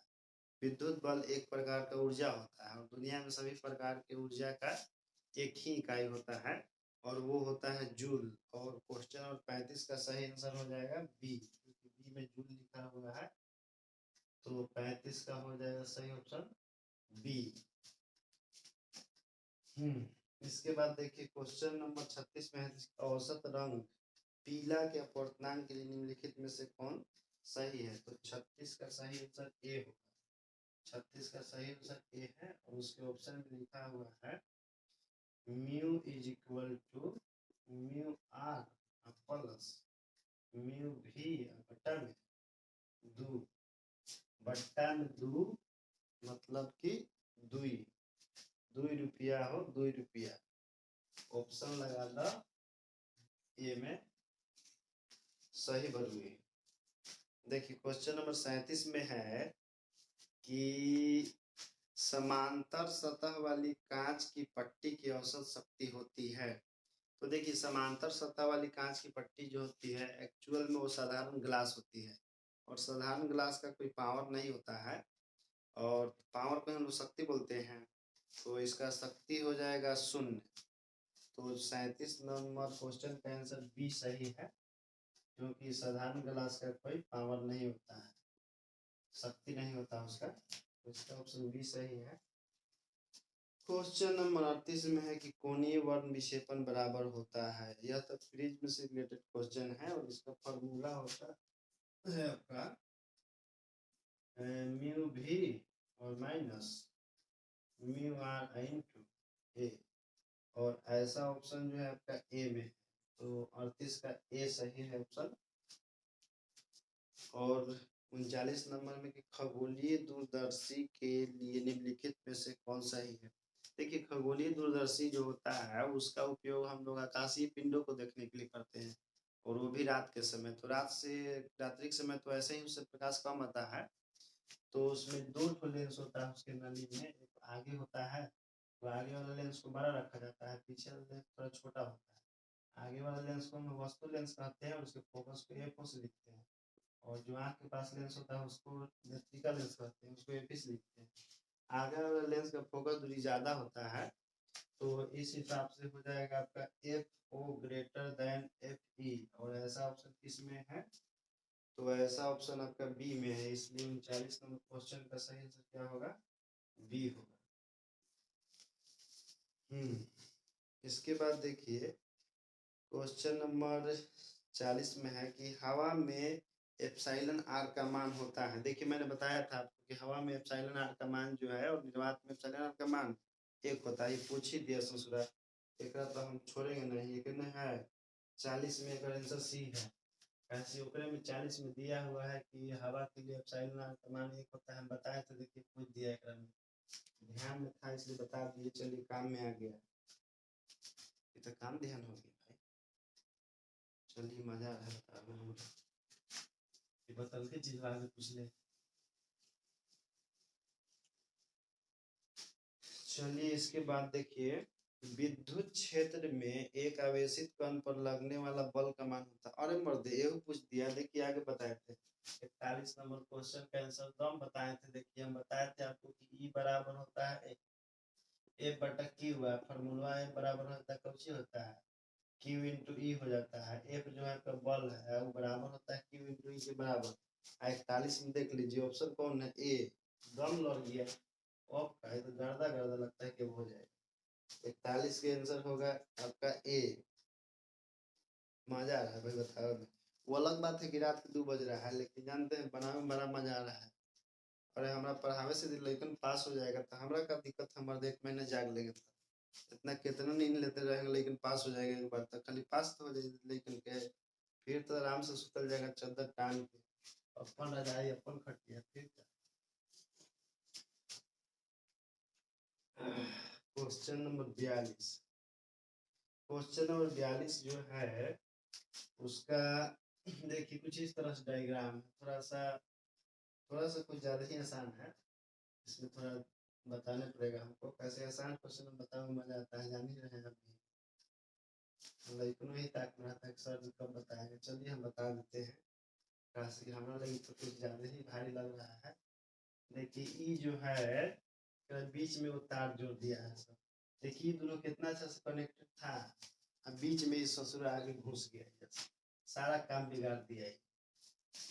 विद्युत बल एक प्रकार का ऊर्जा होता है और दुनिया में सभी प्रकार के ऊर्जा का एक ही इकाई होता है और वो होता है जूल। और क्वेश्चन नंबर 35 का सही आंसर हो जाएगा बी, क्योंकि बी में जूल लिखा हुआ है, तो 35 का हो जाएगा सही ऑप्शन बी। इसके बाद देखिए क्वेश्चन नंबर 36 में है औसत रंग पीला के अपवर्तनांक के लिए निम्नलिखित में से कौन सही है। तो 36 का सही आंसर ए होगा, 36 का सही आंसर ए है और उसके ऑप्शन में लिखा हुआ है mu is equal to mu r plus mu भी बट्टा में दो, बट्टा में दो मतलब कि 2 रुपया हो 2 रुपया। ऑप्शन लगा दो ए में सही बरूए। देखिए क्वेश्चन नंबर 37 में है कि समांतर सतह वाली कांच की पट्टी की औसत शक्ति होती है। तो देखिए समांतर सतह वाली कांच की पट्टी जो होती है एक्चुअल में वो साधारण ग्लास होती है और साधारण ग्लास का कोई पावर नहीं होता है और पावर को हम लोग शक्ति बोलते हैं, तो इसका शक्ति हो जाएगा 0। तो 37 नंबर क्वेश्चन का आंसर बी सही है, क्योंकि साधारण ग्लास का कोई पावर नहीं होता है, शक्ति नहीं होता उसका, तो इसका ऑप्शन बी सही है। क्वेश्चन नंबर 38 में है कि कोणीय वर्ण विक्षेपण बराबर होता है। यह तो प्रिज्म से रिलेटेड क्वेश्चन है और इसका फॉर्मूला होता है आपका म्यू भी और माइनस म्यू आर इनटू ए, और ऐसा ऑप्शन जो है आपका ए में है, तो 38 का ए सही है ऑप्शन। और 39 नंबर में कि खगोलीय दूरदर्शी के लिए निम्नलिखित में से कौन सही है। देखिए खगोलीय दूरदर्शी जो होता है उसका उपयोग हम लोग आकाशीय पिंडों को देखने के लिए करते हैं और वो भी रात के समय। तो रात से रात्रि के समय तो ऐसे ही उससे प्रकाश कम आता है, तो उसमें 2 लेंस होता है उसके नली में, एक आगे होता है तो आगे वाला लेंस को बड़ा रखा जाता है, पीछे वाला लेंस थोड़ा छोटा होता है। आगे वाला लेंस को हम वस्तु लेंस कहते हैं और उसके फोकस को एफ से लिखते हैं, और जो आँख के पास लेंस होता है उसको नेत्रिका लेंस कहते हैं, उसको एफिस लिखते हैं। आगे वाला लेंस का फोकस दूरी ज़्यादा होता है, तो इस हिसाब से हो जाएगा आपका f o greater than f e, और ऐसा ऑप्शन किस में है, तो ऐसा ऑप्शन आपका बी में है, इसलिए 39 नंबर क्वेश्चन का सही आंसर क्या होगा, बी होगा। इसके बाद देखिए क्वेश्चन नंबर 40 में है कि हवा में एप्सिलॉन आर का मान होता है। देखिए मैंने बताया था आपको कि हवा में एप्सिलॉन आर का मान जो है और निर्वात में एप्सिलॉन आर का मान 1 होता है। ये पूछ ही दिया ससुरा, एक तो हम छोड़ेंगे नहीं, ये कितने है 40 में, एक आंसर सी है। ऐसे ओकरे में 40 में दिया हुआ है कि हवा के लिए एप्सिलॉन आर का मान 1 होता है, हम बताए थे। देखिए पूछ दिया एक में, ध्यान में था इसलिए बता दिए, चलिए काम में आ गया, ये तो काम ध्यान हो गया भाई। चलिए मजा आ रहा है बता रहा हूँ, बदल के चीज आगे पूछ ले। चलिए इसके बाद देखिए विद्युत क्षेत्र में एक आवेशित कण पर लगने वाला बल का मान होता है। अरे मर्दे ये पूछ दिया, देखिए आगे बताए थे 41 नंबर क्वेश्चन का आंसर तो हम बताए थे। देखिए हम बताए थे आपको कि ई बराबर होता है ए बटा क्यू, फॉर्मूला ए बराबर होता है कौन होता है क्यू इंटू ई हो जाता है। एफ जो है आपका बल है वो बराबर होता है क्यू इंटू ई के बराबर। 41 में देख लीजिए ऑप्शन कौन है, ए, दम लड़ गया का, तो गर्दा गर्दा लगता है कि हो जाएगा। 41 के आंसर होगा आपका ए। मजा आ रहा है भाई बताओ ना, वो अलग बात है कि रात के 2 बज रहा है, लेकिन जानते हैं बनाने में बड़ा मजा आ रहा है। अरे हमारा पढ़ावे से लेकिन पास हो जाएगा तो हमारा क्या दिक्कत, हमारा 1 महीना जाग लेंगे तो इतना कितना नींद लेते रहेंगे, लेकिन पास हो जाएगा एक बार तक, खाली पास तो हो जाएगा, लेकिन क्या फिर तो आराम से सुतल जाएगा चद्दर टांग के अपन रजाई अपन खटिया फिर क्वेश्चन नंबर 42। क्वेश्चन नंबर 42 जो है उसका देखिए कुछ इस तरह से डायग्राम है, थोड़ा सा कुछ ज़्यादा ही आसान है, इसमें थोड़ा बताना पड़ेगा हमको। कैसे आसान क्वेश्चन बताऊँ, मजा आता है, जान ही रहे हैं अभी, लेकिन वही ताक रहा था कि सर कब बताएंगे। चलिए हम बता देते हैं, काशी हमारा लगी तो कुछ ज़्यादा ही भारी लग रहा है। देखिए ई जो है बीच में वो तार जोड़ दिया है सब, देखिए दोनों कितना अच्छा से कनेक्टेड था, अब बीच में इस ससुर आगे घुस गया, सारा काम बिगाड़ दिया।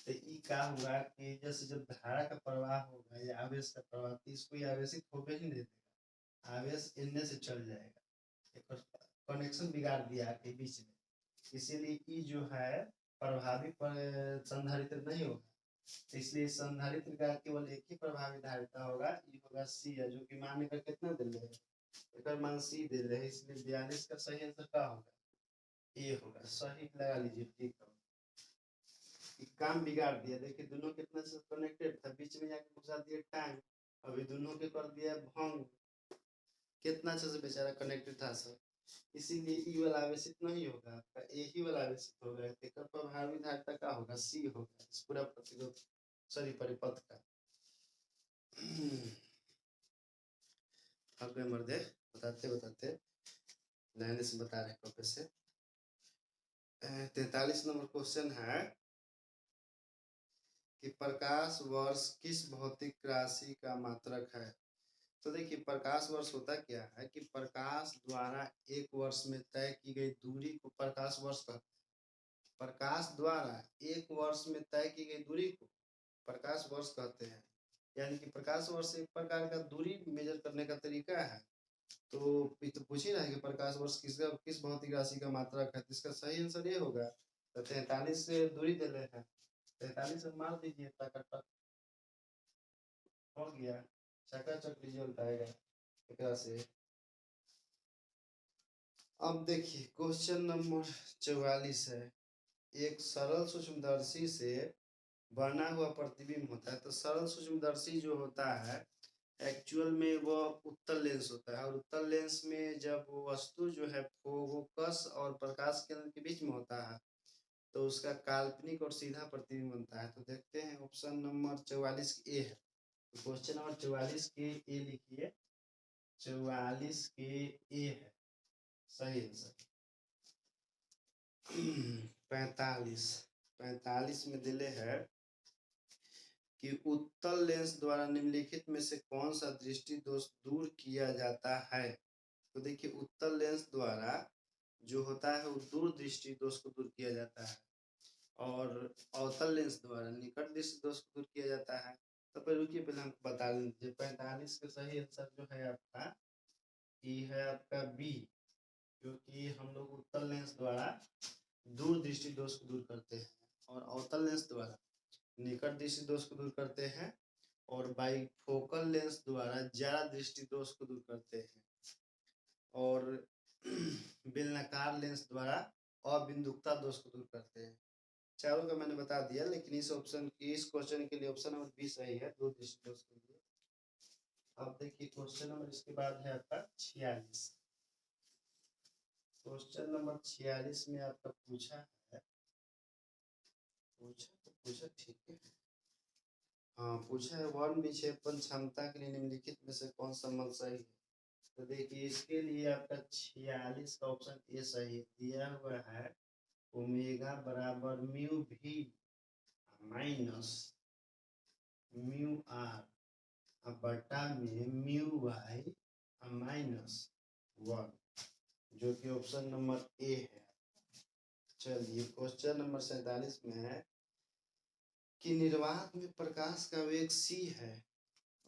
तो ई का हुआ कि जैसे जब धारा का प्रवाह होगा या आवेश का प्रवाह, तो इसको आवेशित होने ही नहीं देगा, आवेश इनमें से चल जाएगा, कनेक्शन बिगाड़ दिया के बीच में, इसीलिए ई जो है प्रभावी संधारित्र नहीं होगा, इसलिए संधारित्र का केवल एक ही प्रभावी धारिता होगा, ई होगा सी है, जो कि मान लेकर कितना दे रहे हैं, एक मान सी दे रहे हैं, इसलिए 42 का सही आंसर क्या होगा, ए होगा। सही लगा लीजिए, ठीक है। काम बिगाड़ दिया, देखिए दोनों कितना से कनेक्टेड था, बीच में जाके घुसा दिया टाइम, अभी दोनों के कर दिया भंग, कितना अच्छे से बेचारा कनेक्टेड था सर, इसीलिए ई वाला आवेशित नहीं होगा, आपका ए ही वाला आवेशित होगा, एक प्रभावी धारिता का होगा सी होगा, इस पूरा प्रतिरोध सॉरी परिपथ का। अब मर्दे बताते बताते लाइन से बता रहे कपे से। 43 नंबर क्वेश्चन है कि प्रकाश वर्ष किस भौतिक राशि का मात्रक है। तो देखिए प्रकाश वर्ष होता क्या है कि प्रकाश द्वारा एक वर्ष में तय की गई दूरी को प्रकाश वर्ष कहते हैं। प्रकाश द्वारा एक वर्ष में तय की गई दूरी को प्रकाश वर्ष कहते हैं, यानी कि प्रकाश वर्ष एक प्रकार का दूरी मेजर करने का तरीका है। तो पूछ ही रहा है कि प्रकाश वर्ष किस भौतिक राशि का मात्रक है, तो इसका सही आंसर ये होगा। तो 43 से दूरी दे रहे हैं, 43 से मार दीजिए, टक हो गया, चकाचक रिजल्ट आएगा एक से। अब देखिए क्वेश्चन नंबर 44 है, एक सरल सूक्ष्मदर्शी से बना हुआ प्रतिबिंब होता है। तो सरल सूक्ष्मदर्शी जो होता है एक्चुअल में वो उत्तल लेंस होता है, और उत्तल लेंस में जब वस्तु जो है फोकस और प्रकाश केंद्र के बीच में होता है तो उसका काल्पनिक और सीधा प्रतिबिंब बनता है। तो देखते हैं ऑप्शन नंबर 44 ए है, तो क्वेश्चन नंबर 44 के ए लिखिए, 44 के ए है सही आंसर। 45 में दिले है कि उत्तल लेंस द्वारा निम्नलिखित में से कौन सा दृष्टि दोष दूर किया जाता है। तो देखिए उत्तल लेंस द्वारा जो होता है वो दूर दृष्टि दोष को दूर किया जाता है, और अवतल लेंस द्वारा निकट दृष्टि दोष को दूर किया जाता है। तो फिर रुकिए पहले हमको बता दीजिए, 45 का सही आंसर जो है आपका ये है आपका बी, क्योंकि हम लोग उत्तल लेंस द्वारा दूर दृष्टि दोष को दूर करते हैं और अवतल लेंस द्वारा निकट दृष्टि दोष को दूर करते हैं, और बाइफोकल लेंस द्वारा ज्यादा दृष्टि दोष को दूर करते हैं, और बेलनाकार लेंस द्वारा अबिंदुकता दोष को दूर करते हैं। चारों का मैंने बता दिया, लेकिन इस क्वेश्चन के लिए ऑप्शन नंबर बी सही है, दो दृष्टि दोष के लिए। अब देखिए क्वेश्चन नंबर इसके बाद है आपका 46। क्वेश्चन नंबर 46 में आपका पूछा ठीक है, हाँ पूछा है वन विक्षेपण क्षमता के लिए निम्नलिखित में से कौन सा संबंध सही है। तो देखिए इसके लिए आपका 46 का ऑप्शन ए सही दिया हुआ है, ओमेगा बराबर म्यू भी माइनस म्यू आर बटा में म्यू वाई माइनस 1, जो कि ऑप्शन नंबर ए है। चलिए क्वेश्चन नंबर 47 में है कि निर्वात में प्रकाश का वेग c है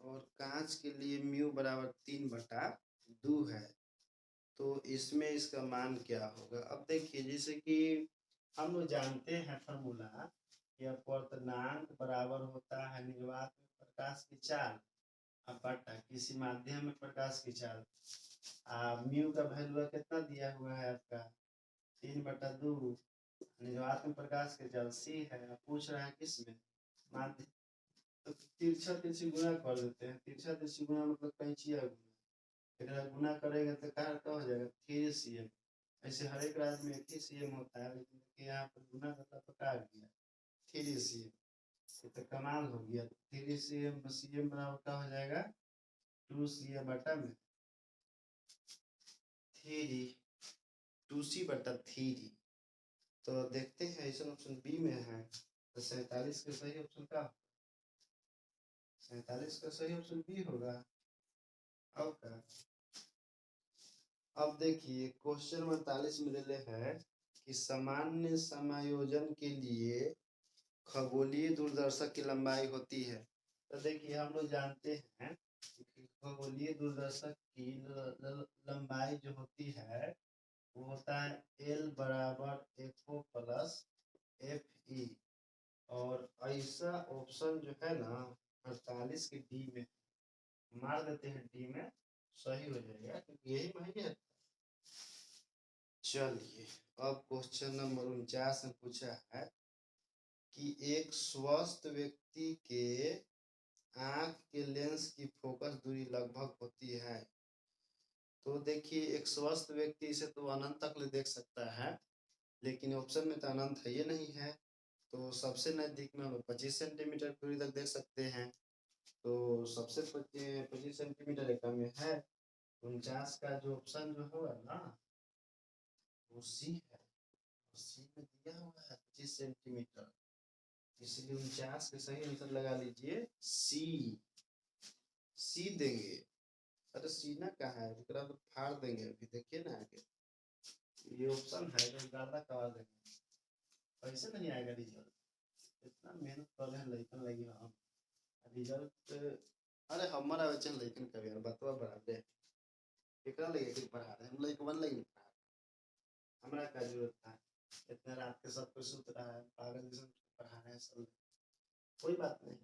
और कांच के लिए म्यू बराबर 3/2 है, तो इसमें इसका मान क्या होगा। अब देखिए जैसे कि हम लोग जानते हैं फॉर्मूला कि अपवर्तनांक बराबर होता है निर्वात में प्रकाश की चाल बटा किसी माध्यम में प्रकाश की चाल। म्यू का वैल्यू कितना दिया हुआ है आपका 3/2, निर्वात में प्रकाश की चाल c है, पूछ रहा है किस में माध्य तो तिरछा तिरछी गुना कर देते हैं। तिरछा तिरछी गुना मतलब कैंचिया गुना। एकरा गुना करेंगे तो क्या हो जाएगा 3cm। ऐसे हर एक राज्य में 1 ही cm होता है, लेकिन यहाँ पर गुना करता तो क्या गया 3cm। ये तो कमाल हो गया। 3cm cm बराबर क्या हो जाएगा 2cm बटा में 3 2c बटा 3। तो देखते हैं ऐसा ऑप्शन बी में है तो 47 का सही ऑप्शन क्या? 47 का सही ऑप्शन बी होगा। अब क्या? अब देखिए क्वेश्चन 48 में दिले है कि सामान्य समायोजन के लिए खगोलीय दूरदर्शक की लंबाई होती है। तो देखिए हम लोग जानते हैं कि खगोलीय दूरदर्शक की लंबाई जो होती है वो होता है L बराबर FO प्लस FE। और ऐसा ऑप्शन जो है ना 48 के डी में मार देते हैं, डी में सही हो जाएगा क्योंकि यही महंगे है। चलिए अब क्वेश्चन नंबर 49 में पूछा है कि एक स्वस्थ व्यक्ति के आंख के लेंस की फोकस दूरी लगभग होती है। तो देखिए एक स्वस्थ व्यक्ति इसे तो अनंत तक ले देख सकता है, लेकिन ऑप्शन में तो अनंत है ये नहीं है। तो सबसे नजदीक में हम 25 सेंटीमीटर दूरी तक देख सकते हैं। तो सबसे 25 सेंटीमीटर एक में है। 49 का जो ऑप्शन जो होगा ना वो सी है। सी में दिया हुआ है 25 सेंटीमीटर, इसलिए 49 के सही आंसर लगा लीजिए सी। सी देंगे। अरे सी ना कहा है तो फाड़ देंगे। अभी देखिए ना आगे ये ऑप्शन है तो ज्यादा करवा देंगे, पैसे नहीं आएगा रिजल्ट। इतना मेहनत कर रहे हैं लेकिन लगी हम रिजल्ट। अरे हमारा बच्चे लेकिन कभी बतवा बढ़ा दे एकरा लगे कि पढ़ा रहे हम लाइक वन लाइन पढ़ा हमरा का जरूरत था। इतना रात के सब कुछ सुत रहा है पागल जैसे पढ़ा रहे हैं सब। कोई बात नहीं।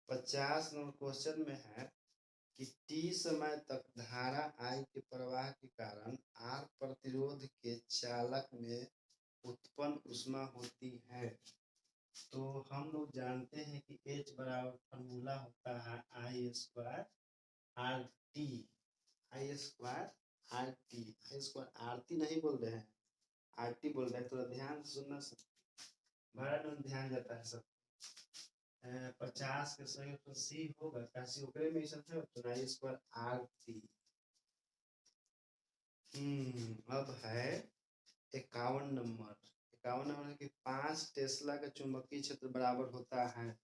50 नंबर क्वेश्चन में है कि टी समय तक धारा आई के प्रवाह के कारण आर प्रतिरोध के चालक में उत्पन्न ऊष्मा होती है। तो हम लोग जानते हैं कि H बराबर फॉर्मूला होता है आई स्क्वायर आर टी। आई स्क्वायर आर टी। आई स्क्वायर आर टी नहीं बोल रहे हैं, आर टी बोल रहे हैं। थोड़ा ध्यान सुनना सब, बड़ा ध्यान जाता है सब। 50 के सही ऑप्शन सी होगा। कैसे ओकरे में सब है तो आई स्क्वायर आर टी। अब है 51 नंबर। 51 नंबर है कि 5 टेस्ला का चुंबकीय क्षेत्र बराबर होता है।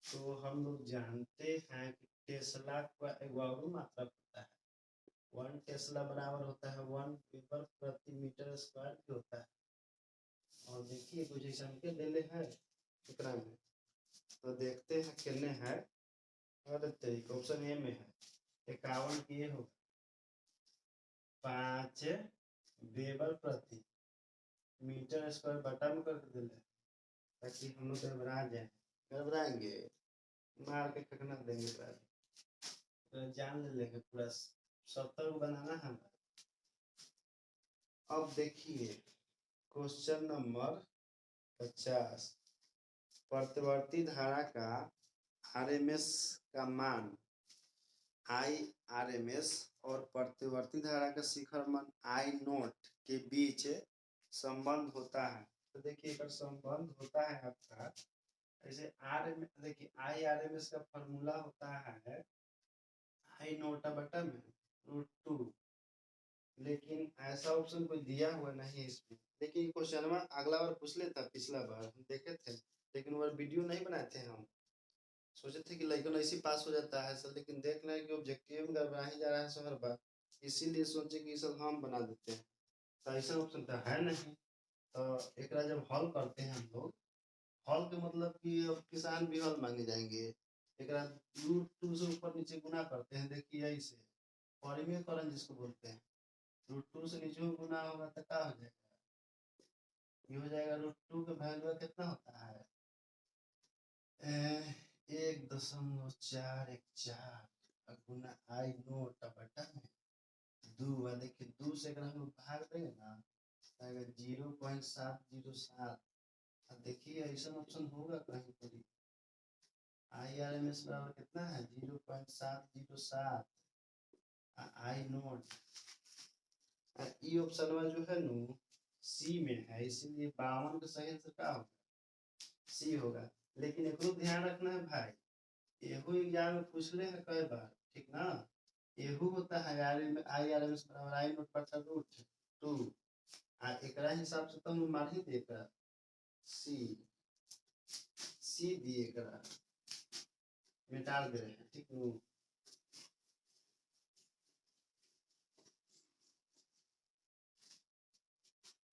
तो हम लोग जानते हैं कि टेस्ला का एक और मात्रक होता है। 1 टेस्ला बराबर होता है 1 वेबर प्रति मीटर स्क्वायर भी होता है। और देखिए कुछ ऐसा के देले है एकरा में तो देखते हैं कितने है। और ऑप्शन ए में है 51 की ये होगा 5 वेबर प्रति मीटर स्क्वायर बटा में करके दिले ताकि हम लोग घबरा जाए। घबराएंगे मार के फेंकना देंगे तो जान ले लेंगे पूरा 70 को बनाना है। अब देखिए क्वेश्चन नंबर 50 प्रतिवर्ती धारा का आरएमएस का मान आई आरएमएस और प्रतिवर्ती धारा का शिखर मान आई नोट के बीच संबंध होता है। तो देखिए एक संबंध होता है आपका ऐसे आरएमएस। देखिए आई आरएमएस का फॉर्मूला होता है आई नोटा बटा में √2। लेकिन ऐसा ऑप्शन कोई दिया हुआ नहीं है इसमें। लेकिन क्वेश्चन में अगला बार पूछ लेता, पिछला बार हम देखे थे लेकिन वो वीडियो नहीं बनाए थे। हम सोचे थे कि लड़कन ऐसे पास हो जाता है सर, लेकिन देख रहे हैं कि ऑब्जेक्टिव में गड़बड़ा ही जा रहा है हर बार, इसीलिए सोचे कि सब हम बना देते हैं। तो ऐसा ऑप्शन तो है नहीं। तो एक जब हल करते हैं हम लोग, हल के मतलब कि अब किसान भी हल मांगे जाएंगे। एक √2 से ऊपर नीचे गुना करते हैं। देखिए ऐसे परिमेयकरण जिसको बोलते हैं, √2 से नीचे गुना होगा तो क्या हो जाएगा ये हो जाएगा √2 का वैल्यू कितना होता है 1.414 गुना आई नोट बटा में 2। देखिए 2 से अगर हम लोग भाग देंगे ना आएगा 0.707। देखिए ऐसा ऑप्शन होगा कहीं पर IRMS बराबर कितना है 0.707 आई नोट। ई ऑप्शन में जो है नु सी में है, इसीलिए 52 का सही आंसर क्या होगा सी होगा। लेकिन एक ध्यान रखना है भाई, एहू एग्जाम में पूछ ले है कई बार, ठीक ना। एहू होता है IRMS बराबर आई नोट पर रूट 2 एकरा हिसाब से तुम मार ही देगा सी दिए करा मिटा दे रहे हैं, ठीक नु।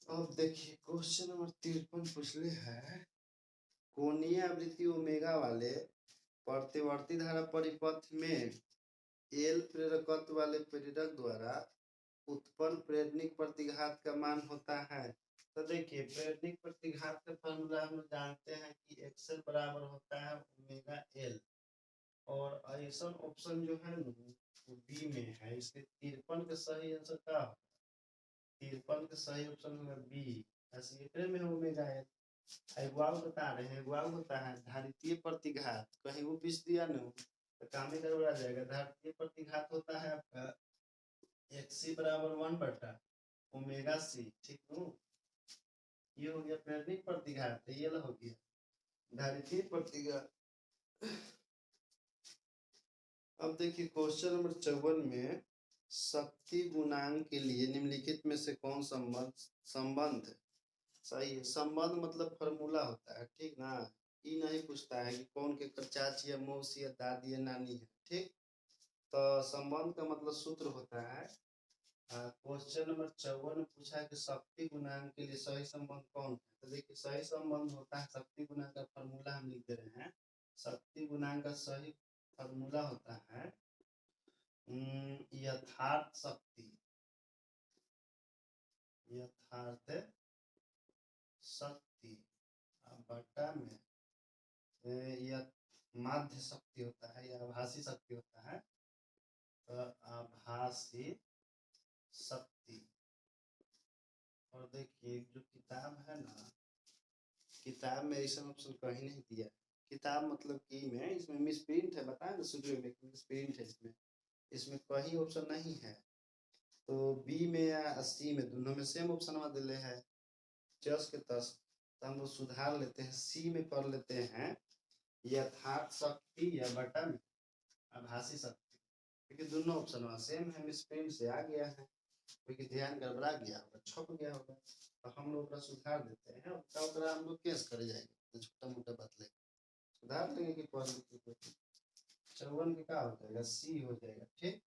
अब देखिए क्वेश्चन नंबर 53 पूछ ले है, कोणीय आवृत्ति ओमेगा वाले प्रतिवर्ती धारा परिपथ में एल प्रेरकत्व वाले प्रेरक द्वारा उत्पन्न प्रेरणिक प्रतिघात का मान होता है। तो देखिए प्रेरणिक प्रतिघात का फॉर्मूला हम जानते हैं कि एक्सएल बराबर होता है ओमेगा एल, और ऐसा ऑप्शन जो है बी में है, इसके 53 का सही आंसर क्या होगा 53 का सही ऑप्शन होगा बी। ऐसे में ओमेगा एल अगुआल बता रहे हैं, अगुआल होता है धारितीय प्रतिघात, कहीं वो बीच दिया न तो काम ही गड़बड़ा जाएगा। धारितीय प्रतिघात होता है आपका XC बराबर 1 बटा ओमेगा सी, ठीक हो। ये हो गया प्रेरणिक प्रतिघात, ये हो गया धारितीय प्रतिघात। अब देखिए क्वेश्चन नंबर 54 में शक्ति गुणांक के लिए निम्नलिखित में से कौन संबंध सही है। संबंध मतलब फॉर्मूला होता है, ठीक ना। ये नहीं पूछता है कि कौन के चाची या मौसी या दादी या नानी है, ठीक। तो संबंध का मतलब सूत्र होता है। क्वेश्चन नंबर 54 में पूछा है कि शक्ति गुणांक के लिए सही संबंध कौन है। तो देखिए सही संबंध होता है, शक्ति गुणांक का फॉर्मूला हम लिख दे रहे हैं। शक्ति गुणांक का सही फॉर्मूला होता है यथार्थ शक्ति, यथार्थ शक्ति बटा में यह माध्य शक्ति होता है या आभासी शक्ति होता है। तो आभासी शक्ति। और देखिए जो किताब है ना, किताब में ऐसा ऑप्शन कहीं नहीं दिया। किताब मतलब की में इसमें मिस प्रिंट है, बताया ना शुरू में मिस प्रिंट है, इसमें कहीं ऑप्शन नहीं है। तो बी में या सी में दोनों में सेम ऑप्शन में दिले है जस के तस। तो हम लोग सुधार लेते हैं, सी में कर लेते हैं यथार्थ शक्ति या बटा में आभासी शक्ति, क्योंकि दोनों ऑप्शन सेम है। मिस प्रिंट से आ गया है, क्योंकि ध्यान गड़बड़ा गया होगा, छप गया होगा, तो हम लोग सुधार देते हैं। हम लोग केस कर जाएंगे, तो छोटा मोटा बात लेंगे, सुधार लेंगे कि 54 का क्या हो जाएगा सी हो जाएगा, ठीक।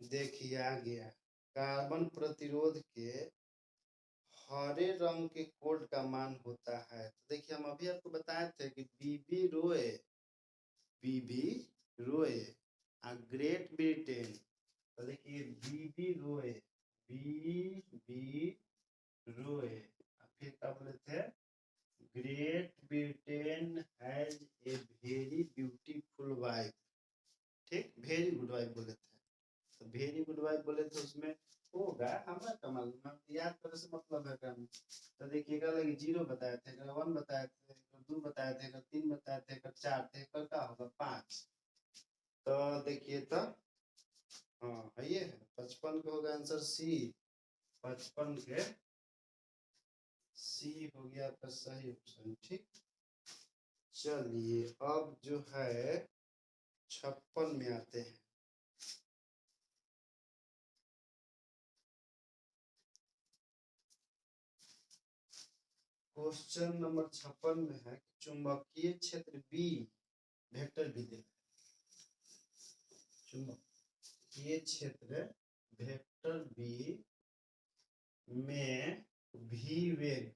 देखिए आ गया कार्बन प्रतिरोध के हरे रंग के कोड का मान होता है। तो देखिए हम अभी आपको बताए थे कि बीबी रोए ग्रेट ब्रिटेन। तो देखिए बीबी रोए फिर क्या बोले थे great Britain has a very beautiful wife, ठीक। वेरी गुड वाइफ बोले थे, तो वेरी गुड वाइफ बोले थे उसमें होगा हमारा कमाल याद करने से मतलब है काम। तो देखिएगा लगे 0 बताए थे, 1 बताए थे, 2 बताए थे, 3 बताए थे, 4 थे, क्या होगा 5। तो देखिए तो हाँ ये है 55 का होगा आंसर सी। 55 के सी हो गया आपका सही ऑप्शन, ठीक। चलिए अब जो है 56 में आते हैं। क्वेश्चन नंबर 56 में है कि चुंबकीय क्षेत्र बी वेक्टर बी दे, चुंबकीय क्षेत्र वेक्टर बी में भी वेग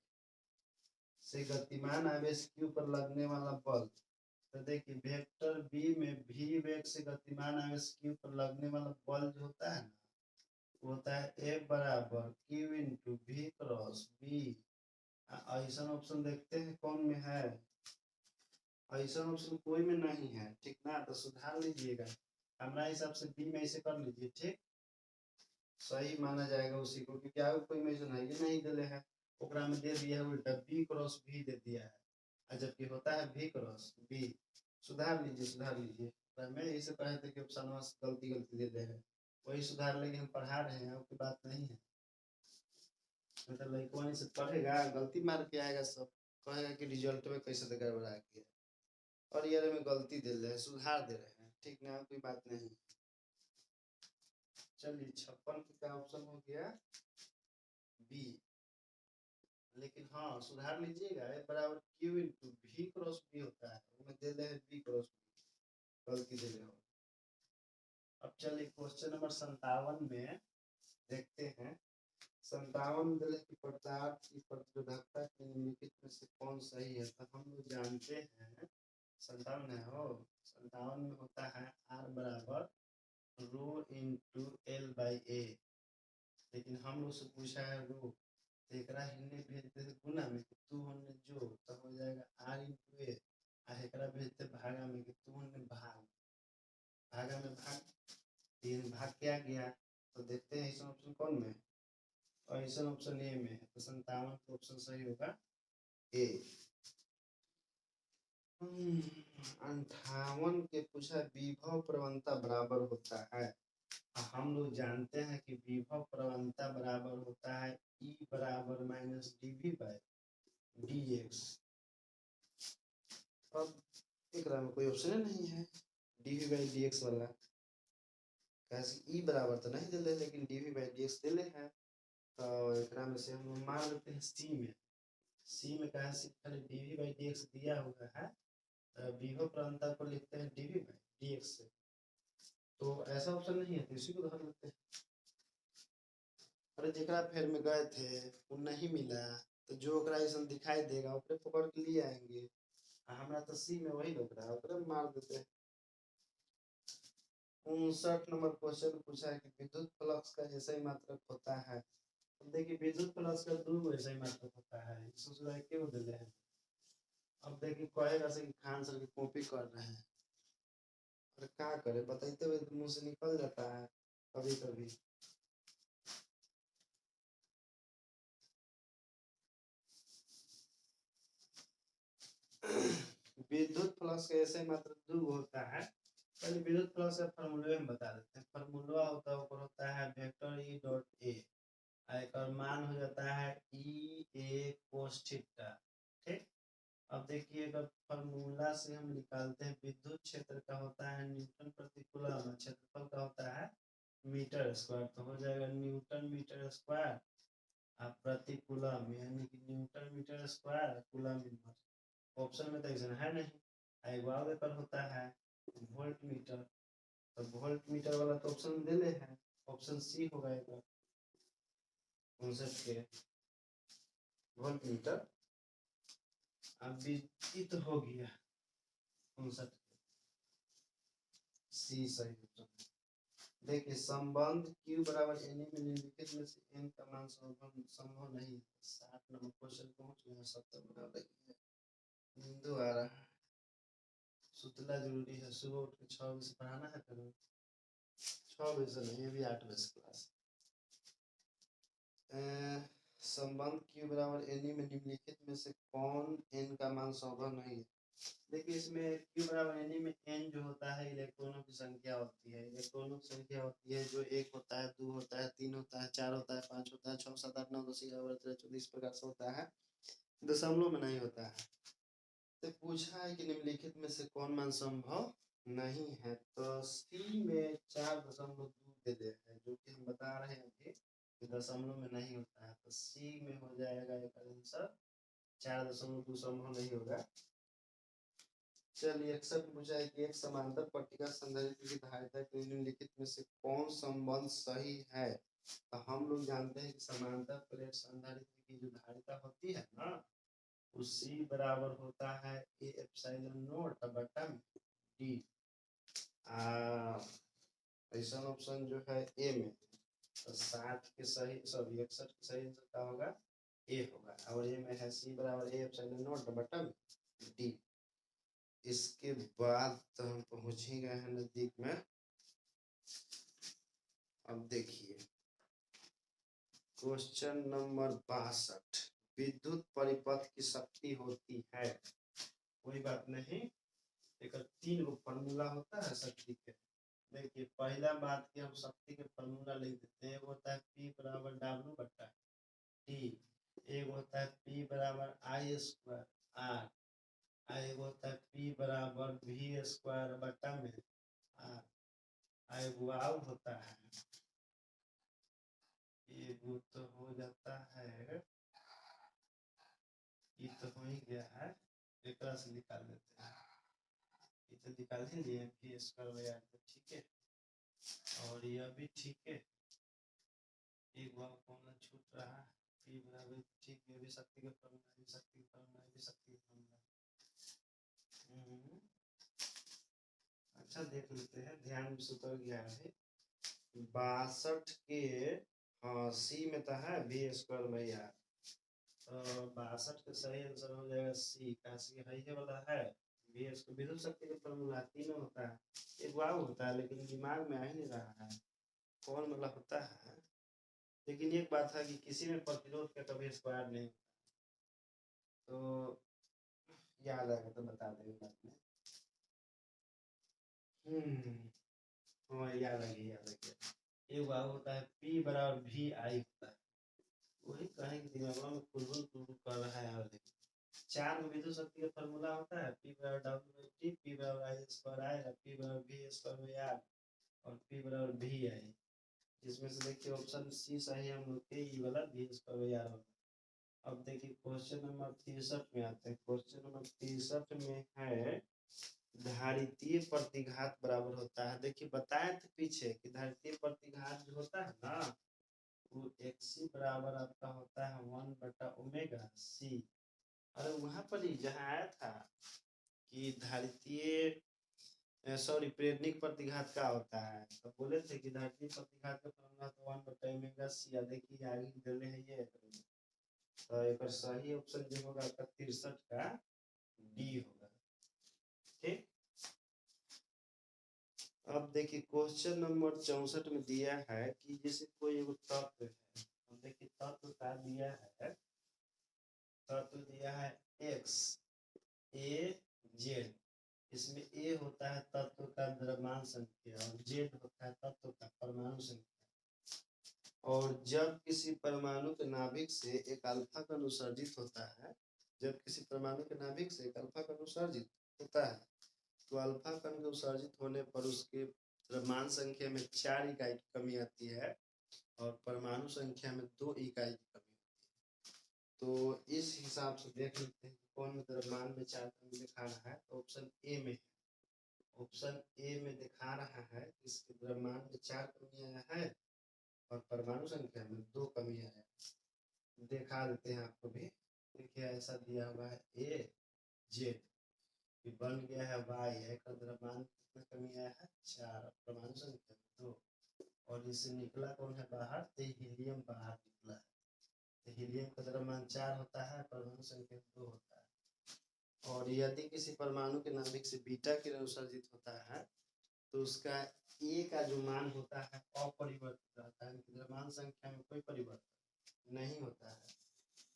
से गतिमान आवेश क्यू पर लगने वाला बल। तो देखिए वेक्टर बी में भी वेग से गतिमान आवेश क्यू पर लगने वाला बल जो होता है ना, वो होता है F बराबर Q into V cross b. ऐसा ऑप्शन देखते हैं कौन में है, ऐसा ऑप्शन कोई में नहीं है, ठीक ना। तो सुधार लीजिएगा, हमारा हिसाब से बी में ऐसे कर लीजिए, ठीक। सही माना जाएगा उसी को, क्योंकि आगे कोई मेंशन है ही नहीं दिले है, ओकरा में दे दिया है उल्टा बी क्रॉस भी दे दिया है, और जबकि होता है भी क्रॉस बी। सुधार लीजिए सुधार लीजिए, मैं इसे कहे थे कि ऑप्शन गलती गलती दे दे है, वही सुधार लेंगे, हम पढ़ा रहे हैं, आपकी बात नहीं है। मतलब लड़कवानी से पढ़ेगा गलती मार के आएगा, सब कहेगा कि रिजल्ट में कैसे तो गड़बड़ा गया, और ये में गलती दे रहे हैं, सुधार दे रहे हैं, ठीक ना, कोई बात नहीं। चलिए 56 का ऑप्शन हो गया बी, लेकिन हाँ सुधार लीजिएगा, बराबर क्यू इंटू भी क्रॉस बी होता है, उसमें दे दे बी क्रॉस बी, गलती दे रहे हो। अब चलिए क्वेश्चन नंबर 57 में देखते हैं। 57 दल की पदार्थ की प्रतिरोधकता के निम्नलिखित में से कौन सही है, तो हम लोग जानते हैं 57 है हो, 57 में होता है R बराबर रो इंटू एल बाई ए, लेकिन हम लोग से पूछा है रो, तो एक हिन्ने भेजते थे गुना में कि तू हमने जो, तो हो जाएगा आर इंटू ए, एक भेजते भागा में कि तू हमने भाग, भागा में भाग, तीन भाग क्या गया, तो देखते हैं इस ऑप्शन कौन में, और इस ऑप्शन ए में है, तो 57 का ऑप्शन सही होगा ए। 58 के पूछा विभव प्रवणता बराबर होता है, हम लोग जानते हैं कि विभव प्रवणता बराबर होता है E बराबर माइनस dv बाय dx। अब एक में कोई ऑप्शन नहीं है dv बाई dx वाला, कैसे E बराबर तो नहीं दिले, लेकिन dv बाई dx दिले हैं, तो एक में से हम लोग मान लेते हैं C में कहा dv बाई dx दिया हुआ है, विभव प्रवणता को लिखते हैं dv बाई dx से, तो ऐसा ऑप्शन नहीं है, तो इसी को धर लेते हैं। अरे जरा फेर में गए थे वो नहीं मिला, तो जो ऐसा दिखाई देगा ऊपर पकड़ के लिए आएंगे, हमारा तो सी में वही लग रहा है, ऊपर मार देते हैं। 59 नंबर क्वेश्चन पूछा है कि विद्युत फ्लक्स का ऐसा ही मात्रक होता है, तो देखिए विद्युत फ्लक्स का दो ऐसा ही मात्रक होता है, इसमें क्यों दिले हैं। अब देखिए कहेगा से कि खान सर की कॉपी कर रहे हैं, और क्या करे बताइए, हुए मुंह से निकल जाता है कभी कभी। विद्युत फ्लक्स का ऐसे मात्र दो होता है, पहले विद्युत फ्लक्स का फार्मूला हम बता देते हैं। फार्मूला होता है वेक्टर ई डॉट ए, एक मान हो जाता है ई ए कोस थीटा, ठीक। अब देखिए अगर फार्मूला से हम निकालते हैं विद्युत क्षेत्र का होता है न्यूटन प्रति कूलम, क्षेत्रफल का होता है मीटर स्क्वायर, तो हो जाएगा न्यूटन मीटर स्क्वायर प्रति कूलम, यानी कि newton metre square coulomb inverse. Option में तो ऐसा है नहीं, एक पर होता है वोल्ट मीटर, तो वोल्ट मीटर वाला तो ऑप्शन दे ले है, ऑप्शन सी होगा एक 59 के वोल्ट मीटर। अब विदित हो गया 59 सी सही उत्तर। देखिए संबंध Q बराबर एन में निम्नलिखित में से n का मान संभव नहीं है। 60 नंबर क्वेश्चन पहुंच गया, 70 बना देंगे, बिंदु आ रहा है, सुतला जरूरी है, सुबह उठ के 6 बजे से पढ़ाना है, करो 6 बजे से नहीं, ये भी 8 बजे क्लास। संबंध Q बराबर एन में निम्नलिखित में से कौन n का मान संभव नहीं है। देखिए इसमें Q बराबर एन में n जो होता है इलेक्ट्रॉनों की संख्या होती है, इलेक्ट्रॉनों की संख्या होती है जो 1 होता है, 2 होता है, 3 होता है, 4 होता है, 5 होता है, 6 7 8 9 10 11 12 13 14 इस प्रकार से होता है, दशमलव में नहीं होता है। तो पूछा है कि निम्नलिखित में से कौन मान संभव नहीं है, तो सी में 4.2 दे दे है, जो कि हम बता रहे हैं अभी दशमलव में नहीं होता है, तो सी में हो जाएगा एक आंसर 4.2 संभव नहीं होगा। चलिए 61 पूछा है कि एक समांतर पट्टिका संधारित्र की धारिता के निम्नलिखित में से कौन संबंध सही है, तो हम लोग जानते हैं कि समांतर प्लेट संधारित्र की जो धारिता होती है ना, उसी बराबर होता है ए एप्सिलॉन नॉट बटा डी। ऐसा ऑप्शन जो है ए में, तो 60 के सही, सॉरी 61 के सही आंसर क्या होगा, ए होगा, और ए में है सी बराबर ए एप्सिलॉन नॉट बटा डी। इसके बाद तो हम पहुंच ही गए हैं नजदीक में। अब देखिए क्वेश्चन नंबर 62 विद्युत परिपथ की शक्ति होती है। कोई बात नहीं, एक 3 गो फॉर्मूला होता है शक्ति के। देखिए पहला बात कि हम शक्ति के फॉर्मूला लिख देते हैं। एक होता है P बराबर W बटा T, एक होता है P बराबर I स्क्वायर R, एक होता है P बराबर V स्क्वायर बटा में R, एक वाव होता है, एक तो हो जाता है, ये तो हो ही गया है, एक से निकाल देते हैं, ये तो निकाल ही लिए V स्क्वायर बाई R, ठीक है, और यह भी ठीक है, एक वाव कौन छूट रहा है, P बराबर ठीक है, भी शक्ति के फॉर्मूला, भी शक्ति के फॉर्मूला, भी शक्ति के फॉर्मूला। अच्छा देख लेते हैं, ध्यान से उतर गया है। 62 के सी में तो है V स्क्वायर बाई R, तो 62 का सही आंसर हो जाएगा सी, का सी है वाला है। V स्क्वायर विद्युत शक्ति का फॉर्मूला तीनों होता है, एक वाव होता है, लेकिन दिमाग में आ ही नहीं रहा है कौन वाला होता है। लेकिन एक बात है कि किसी में प्रतिरोध का कभी स्क्वायर नहीं होता, तो याद आएगा तो बता देंगे बाद में। हाँ याद आ गया, एक बार होता है P बराबर VI होता है, वही कहेंगे दिमाग में कुलबुल कर रहा है यार। 4 विद्युत शक्ति का फॉर्मूला होता है P बराबर W बाई T, P बराबर I स्क्वायर आएगा, P बराबर V स्क्वायर बाई R और P बराबर VI, जिसमें से देखिए ऑप्शन सी सही हम लोग के, ये वाला V स्क्वायर बाई R होगा। अब देखिए क्वेश्चन नंबर 63 में आते हैं। क्वेश्चन नंबर 63 में है धारितीय प्रतिघात बराबर होता है। देखिए बताए थे पीछे कि धारितीय प्रतिघात जो होता है ना, वो XC बराबर आपका होता है 1 बटा ओमेगा C। अरे वहां पर ही जहाँ आया था कि धारितीय सॉरी प्रेरणिक प्रतिघात का होता है, तो बोले थे कि धारितीय प्रतिघात का फॉर्मूला तो 1 बटा ओमेगा C। देखिए आगे देने हैं ये, तो एक सही ऑप्शन जो होगा आपका 63 का डी होगा। ठीक, अब देखिए क्वेश्चन नंबर 64 में दिया है कि जैसे कोई एक तत्व है, अब देखिए तत्व का दिया है, तत्व दिया है x a z, इसमें a होता है तत्व का द्रव्यमान संख्या और z होता है तत्व का परमाणु संख्या। और जब किसी परमाणु के नाभिक से एक अल्फा कण उत्सर्जित होता है, जब किसी परमाणु के नाभिक से एक अल्फा कण उत्सर्जित होता है, तो अल्फा कण के उत्सर्जित होने पर उसके द्रव्यमान संख्या में 4 इकाई की कमी आती है और परमाणु संख्या में 2 इकाई की कमी होती है। तो इस हिसाब से देख लेते हैं कौन द्रव्यमान में 4 कमी दिखा रहा है, तो ऑप्शन ए में, ऑप्शन ए में दिखा रहा है इसके द्रव्यमान में 4 कमी आया है और परमाणु संख्या में 2 कमी आया। दिखा देते हैं आपको भी, देखिए ऐसा दिया हुआ है ए जेड, बन गया है वाई है का द्रव्यमान कितना कमी आया है 4, परमाणु संख्या 2, और इससे निकला कौन है बाहर, तो हीलियम बाहर निकला है। तो हीलियम का द्रव्यमान 4 होता है, परमाणु संख्या 2 होता है। और यदि किसी परमाणु के नाभिक से बीटा किरण उत्सर्जित होता है, तो उसका ए का जो मान होता है अपरिवर्तित रहता है, द्रव्यमान संख्या में कोई परिवर्तन नहीं होता है,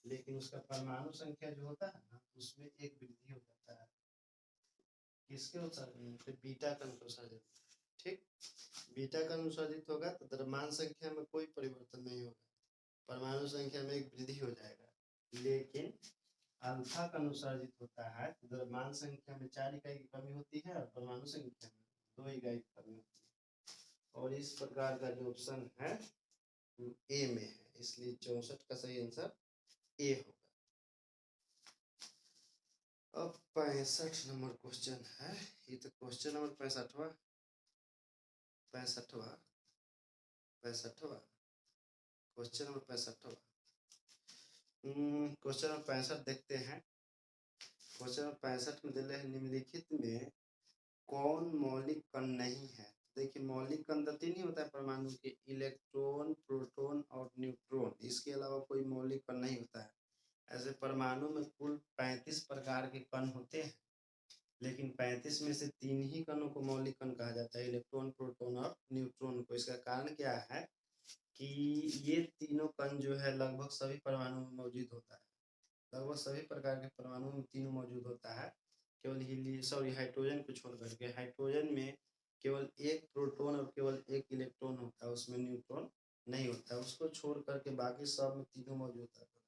लेकिन उसका परमाणु संख्या जो होता है ना, उसमें एक वृद्धि हो जाता है। किसके उत्सर्जन, बीटा कण के उत्सर्जन। ठीक, बीटा कण उत्सर्जित होगा तो द्रव्यमान संख्या में कोई परिवर्तन नहीं होगा, परमाणु संख्या में एक वृद्धि हो जाएगा। लेकिन अल्फा कण उत्सर्जित होता है तो द्रव्यमान संख्या में 4 इकाई की कमी होती है और परमाणु संख्या में 2 इकाई की कमी होती है। और इस प्रकार का जो ऑप्शन है ए में है, इसलिए 64 का सही आंसर ए होगा। अब 65 नंबर क्वेश्चन है, ये तो क्वेश्चन नंबर 65वां क्वेश्चन नंबर 65वां क्वेश्चन नंबर 65 देखते हैं। क्वेश्चन नंबर 65 में दिले है निम्नलिखित में कौन मौलिक कण नहीं है। देखिए मौलिक कण तो 3 ही होता है परमाणु के, इलेक्ट्रॉन, प्रोटॉन और न्यूट्रॉन, इसके अलावा कोई मौलिक कण नहीं होता है। ऐसे परमाणु में कुल 35 प्रकार के कण होते हैं, लेकिन 35 में से 3 ही कणों को मौलिक कण कहा जाता है, इलेक्ट्रॉन, प्रोटॉन और न्यूट्रॉन को। इसका कारण क्या है कि ये तीनों कण जो है लगभग सभी परमाणु में मौजूद होता है। लगभग सभी प्रकार के परमाणु में तीनों मौजूद होता है, केवल हाइड्रोजन को छोड़ करके। हाइड्रोजन में केवल एक प्रोटॉन और केवल एक इलेक्ट्रॉन होता है, उसमें न्यूट्रॉन नहीं होता है। उसको छोड़ करके बाकी सब में तीनों मौजूद होता है।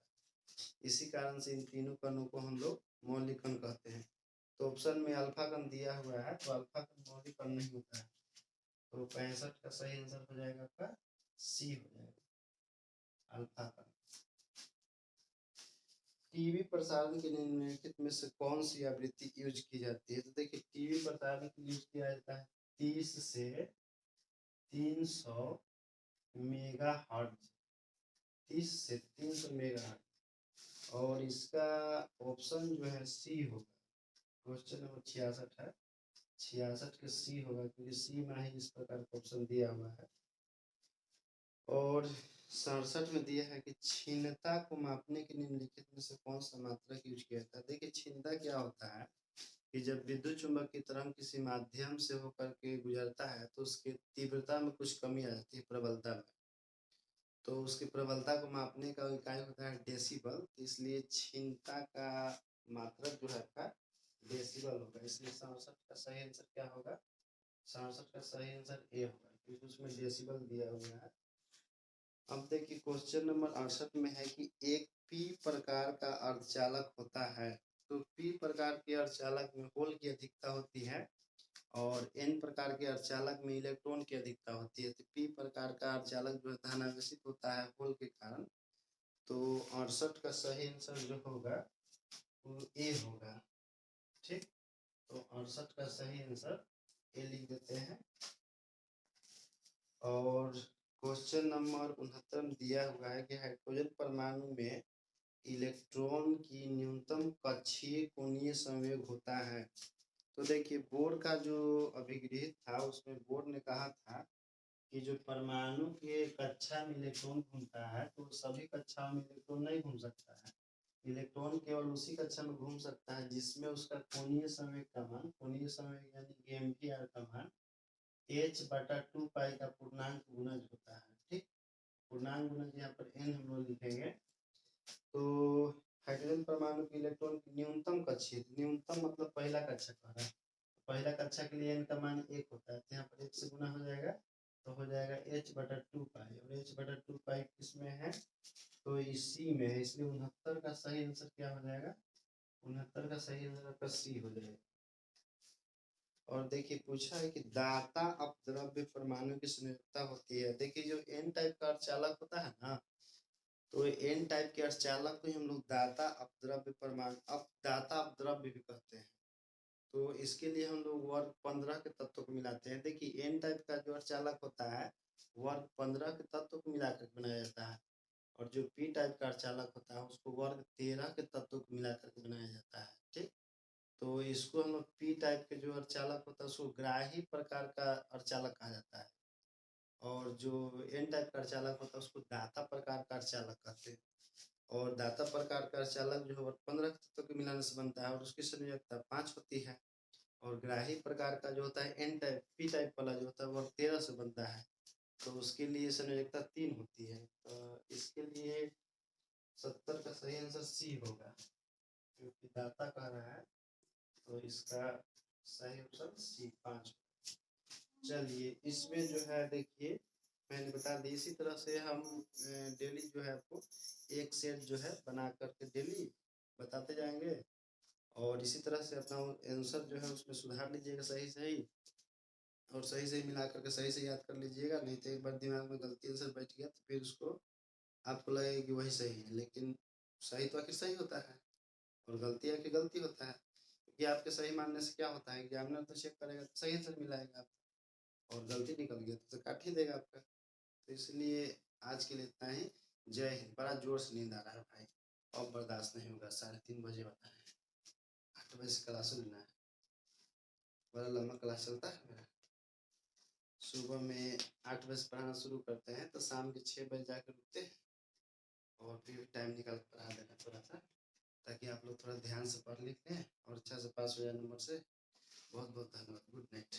इसी कारण से इन तीनों कणों को हम लोग मौलिक कण कहते हैं। तो ऑप्शन में अल्फा कण दिया हुआ है, तो अल्फा कण मौलिक कण नहीं होता है। तो 65 का सही आंसर हो जाएगा आपका सी हो जाएगा, अल्फा कण। टीवी प्रसारण के निम्नलिखित में से कौन सी आवृत्ति यूज की जाती है? तो देखिए, टीवी प्रसारण के लिए यूज किया जाता है 30 से 300 मेगाहर्ट्ज, 30 से 300 मेगाहर्ट्ज। और इसका ऑप्शन जो है सी होगा। क्वेश्चन नंबर 66 है, 66 के सी होगा, क्योंकि सी में ही इस प्रकार का ऑप्शन दिया हुआ है। और 67 में दिया है कि क्षीणता को मापने के निम्नलिखित में से कौन सा मात्रक यूज किया जाता है? देखिए, क्षीणता क्या होता है कि जब विद्युत चुंबक की तरंग किसी माध्यम से होकर के गुजरता है तो उसकी तीव्रता में कुछ कमी आ जाती है, प्रबलता में। तो उसकी प्रबलता को मापने का इकाई होता है डेसिबल, इसलिए क्षीणता का मात्रक जो है आपका डेसिबल होगा। इसलिए 67 का सही आंसर क्या होगा? 67 का सही आंसर ए होगा, क्योंकि उसमें डेसिबल दिया हुआ है। अब देखिए, क्वेश्चन नंबर 68 में है कि एक पी प्रकार का अर्धचालक होता है। तो पी प्रकार के अर्धचालक में होल की अधिकता होती है और एन प्रकार के अर्धचालक में इलेक्ट्रॉन की अधिकता होती है। तो पी प्रकार का अर्धचालक जो है धनावेशित होता है होल के कारण। तो 68 का सही आंसर जो होगा वो ए होगा। ठीक, तो 68 का सही आंसर ए लिख देते हैं। और क्वेश्चन नंबर 69 में दिया हुआ है कि हाइड्रोजन परमाणु में इलेक्ट्रॉन की न्यूनतम कक्षीय कोणीय संवेग होता है। तो देखिए, बोर का जो अभिगृहित था उसमें बोर ने कहा था कि जो परमाणु के कक्षा में इलेक्ट्रॉन घूमता है तो सभी कक्षाओं में इलेक्ट्रॉन नहीं घूम सकता है। इलेक्ट्रॉन केवल उसी कक्षा में घूम सकता है जिसमें उसका कोणीय संवेग का मान, कोणीय संवेग यानी एम्पियर का मान h/2 पाई का पूर्णांक गुणज होता है। ठीक, पूर्णांक गुणज यहाँ पर n हम लोग लिखेंगे। तो हाइड्रोजन परमाणु के इलेक्ट्रॉन की न्यूनतम कक्षीय, न्यूनतम मतलब पहला कक्षा कह रहा है, पहला कक्षा के लिए n का मान 1 होता है, तो यहाँ पर 1 से गुना हो जाएगा, तो हो जाएगा h/2 पाई। और h/2 पाई किसमें है? तो इसी में है, इसलिए 69 का सही आंसर क्या हो जाएगा? 69 का सही आंसर आपका सी हो जाएगा। और देखिए, पूछा है कि दाता अपद्रव्य परमाणु की संयोजकता होती है। देखिए, जो एन टाइप का अर्धचालक होता है ना, तो एन टाइप के अर्धचालक को हम लोग दाता अपद्रव्य परमाणु, दाता अपद्रव्य भी कहते हैं। तो इसके लिए हम लोग वर्ग 15 के तत्वों को मिलाते हैं। देखिए, एन टाइप का जो अर्धचालक होता है वर्ग 15 के तत्वों को मिलाकर बनाया जाता है, और जो पी टाइप का अर्धचालक होता है उसको वर्ग 13 के तत्वों को मिलाकर बनाया जाता है। ठीक, तो इसको हम लोग पी टाइप के जो अर्धचालक होता है उसको ग्राही प्रकार का अर्धचालक कहा जाता है, और जो एन टाइप का अर्धचालक होता है उसको दाता प्रकार का अर्धचालक कहते हैं। और दाता प्रकार का अर्धचालक जो है 15 तत्वों के मिलाने से बनता है और उसकी संयोजकता 5 होती है। और ग्राही प्रकार का जो होता है एन टाइप, पी टाइप वाला जो होता है वो 13 से बनता है, तो उसके लिए संयोजकता 3 होती है। तो इसके लिए 70 का सही आंसर सी होगा, क्योंकि दाता कह रहा है, तो इसका सही ऑप्शन सी 5। चलिए, इसमें जो है देखिए, मैंने बता दी, इसी तरह से हम डेली जो है आपको एक सेट जो है बना करके डेली बताते जाएंगे, और इसी तरह से अपना आंसर जो है उसमें सुधार लीजिएगा सही सही, और सही सही मिला करके सही से याद कर लीजिएगा। नहीं तो एक बार दिमाग में गलती आंसर बैठ गया तो फिर उसको आपको लगेगा कि वही सही है, लेकिन सही तो आखिर सही होता है और गलती आखिर गलती होता है। क्योंकि आपके सही मानने से क्या होता है, एग्जामिनर तो चेक करेगा तो सही आंसर मिलाएगा आपको, और गलती निकल गया तो काट ही देगा आपका। तो इसलिए आज के लिए इतना ही। जय हिंद। बड़ा जोर से नींद आ रहा है भाई, अब बर्दाश्त नहीं होगा। 3:30 बजे बताए, 8 बजे से क्लास लेना है, बड़ा लंबा क्लास चलता है मेरा। सुबह में 8 बजे से पढ़ाना शुरू करते हैं तो शाम के 6 बजे जाकर रुकते हैं, और फिर टाइम निकाल कर पढ़ा देना थोड़ा सा, ताकि आप लोग थोड़ा ध्यान से पढ़ लिख लें और अच्छा से पास हो जाए नंबर से। बहुत बहुत धन्यवाद। Good night.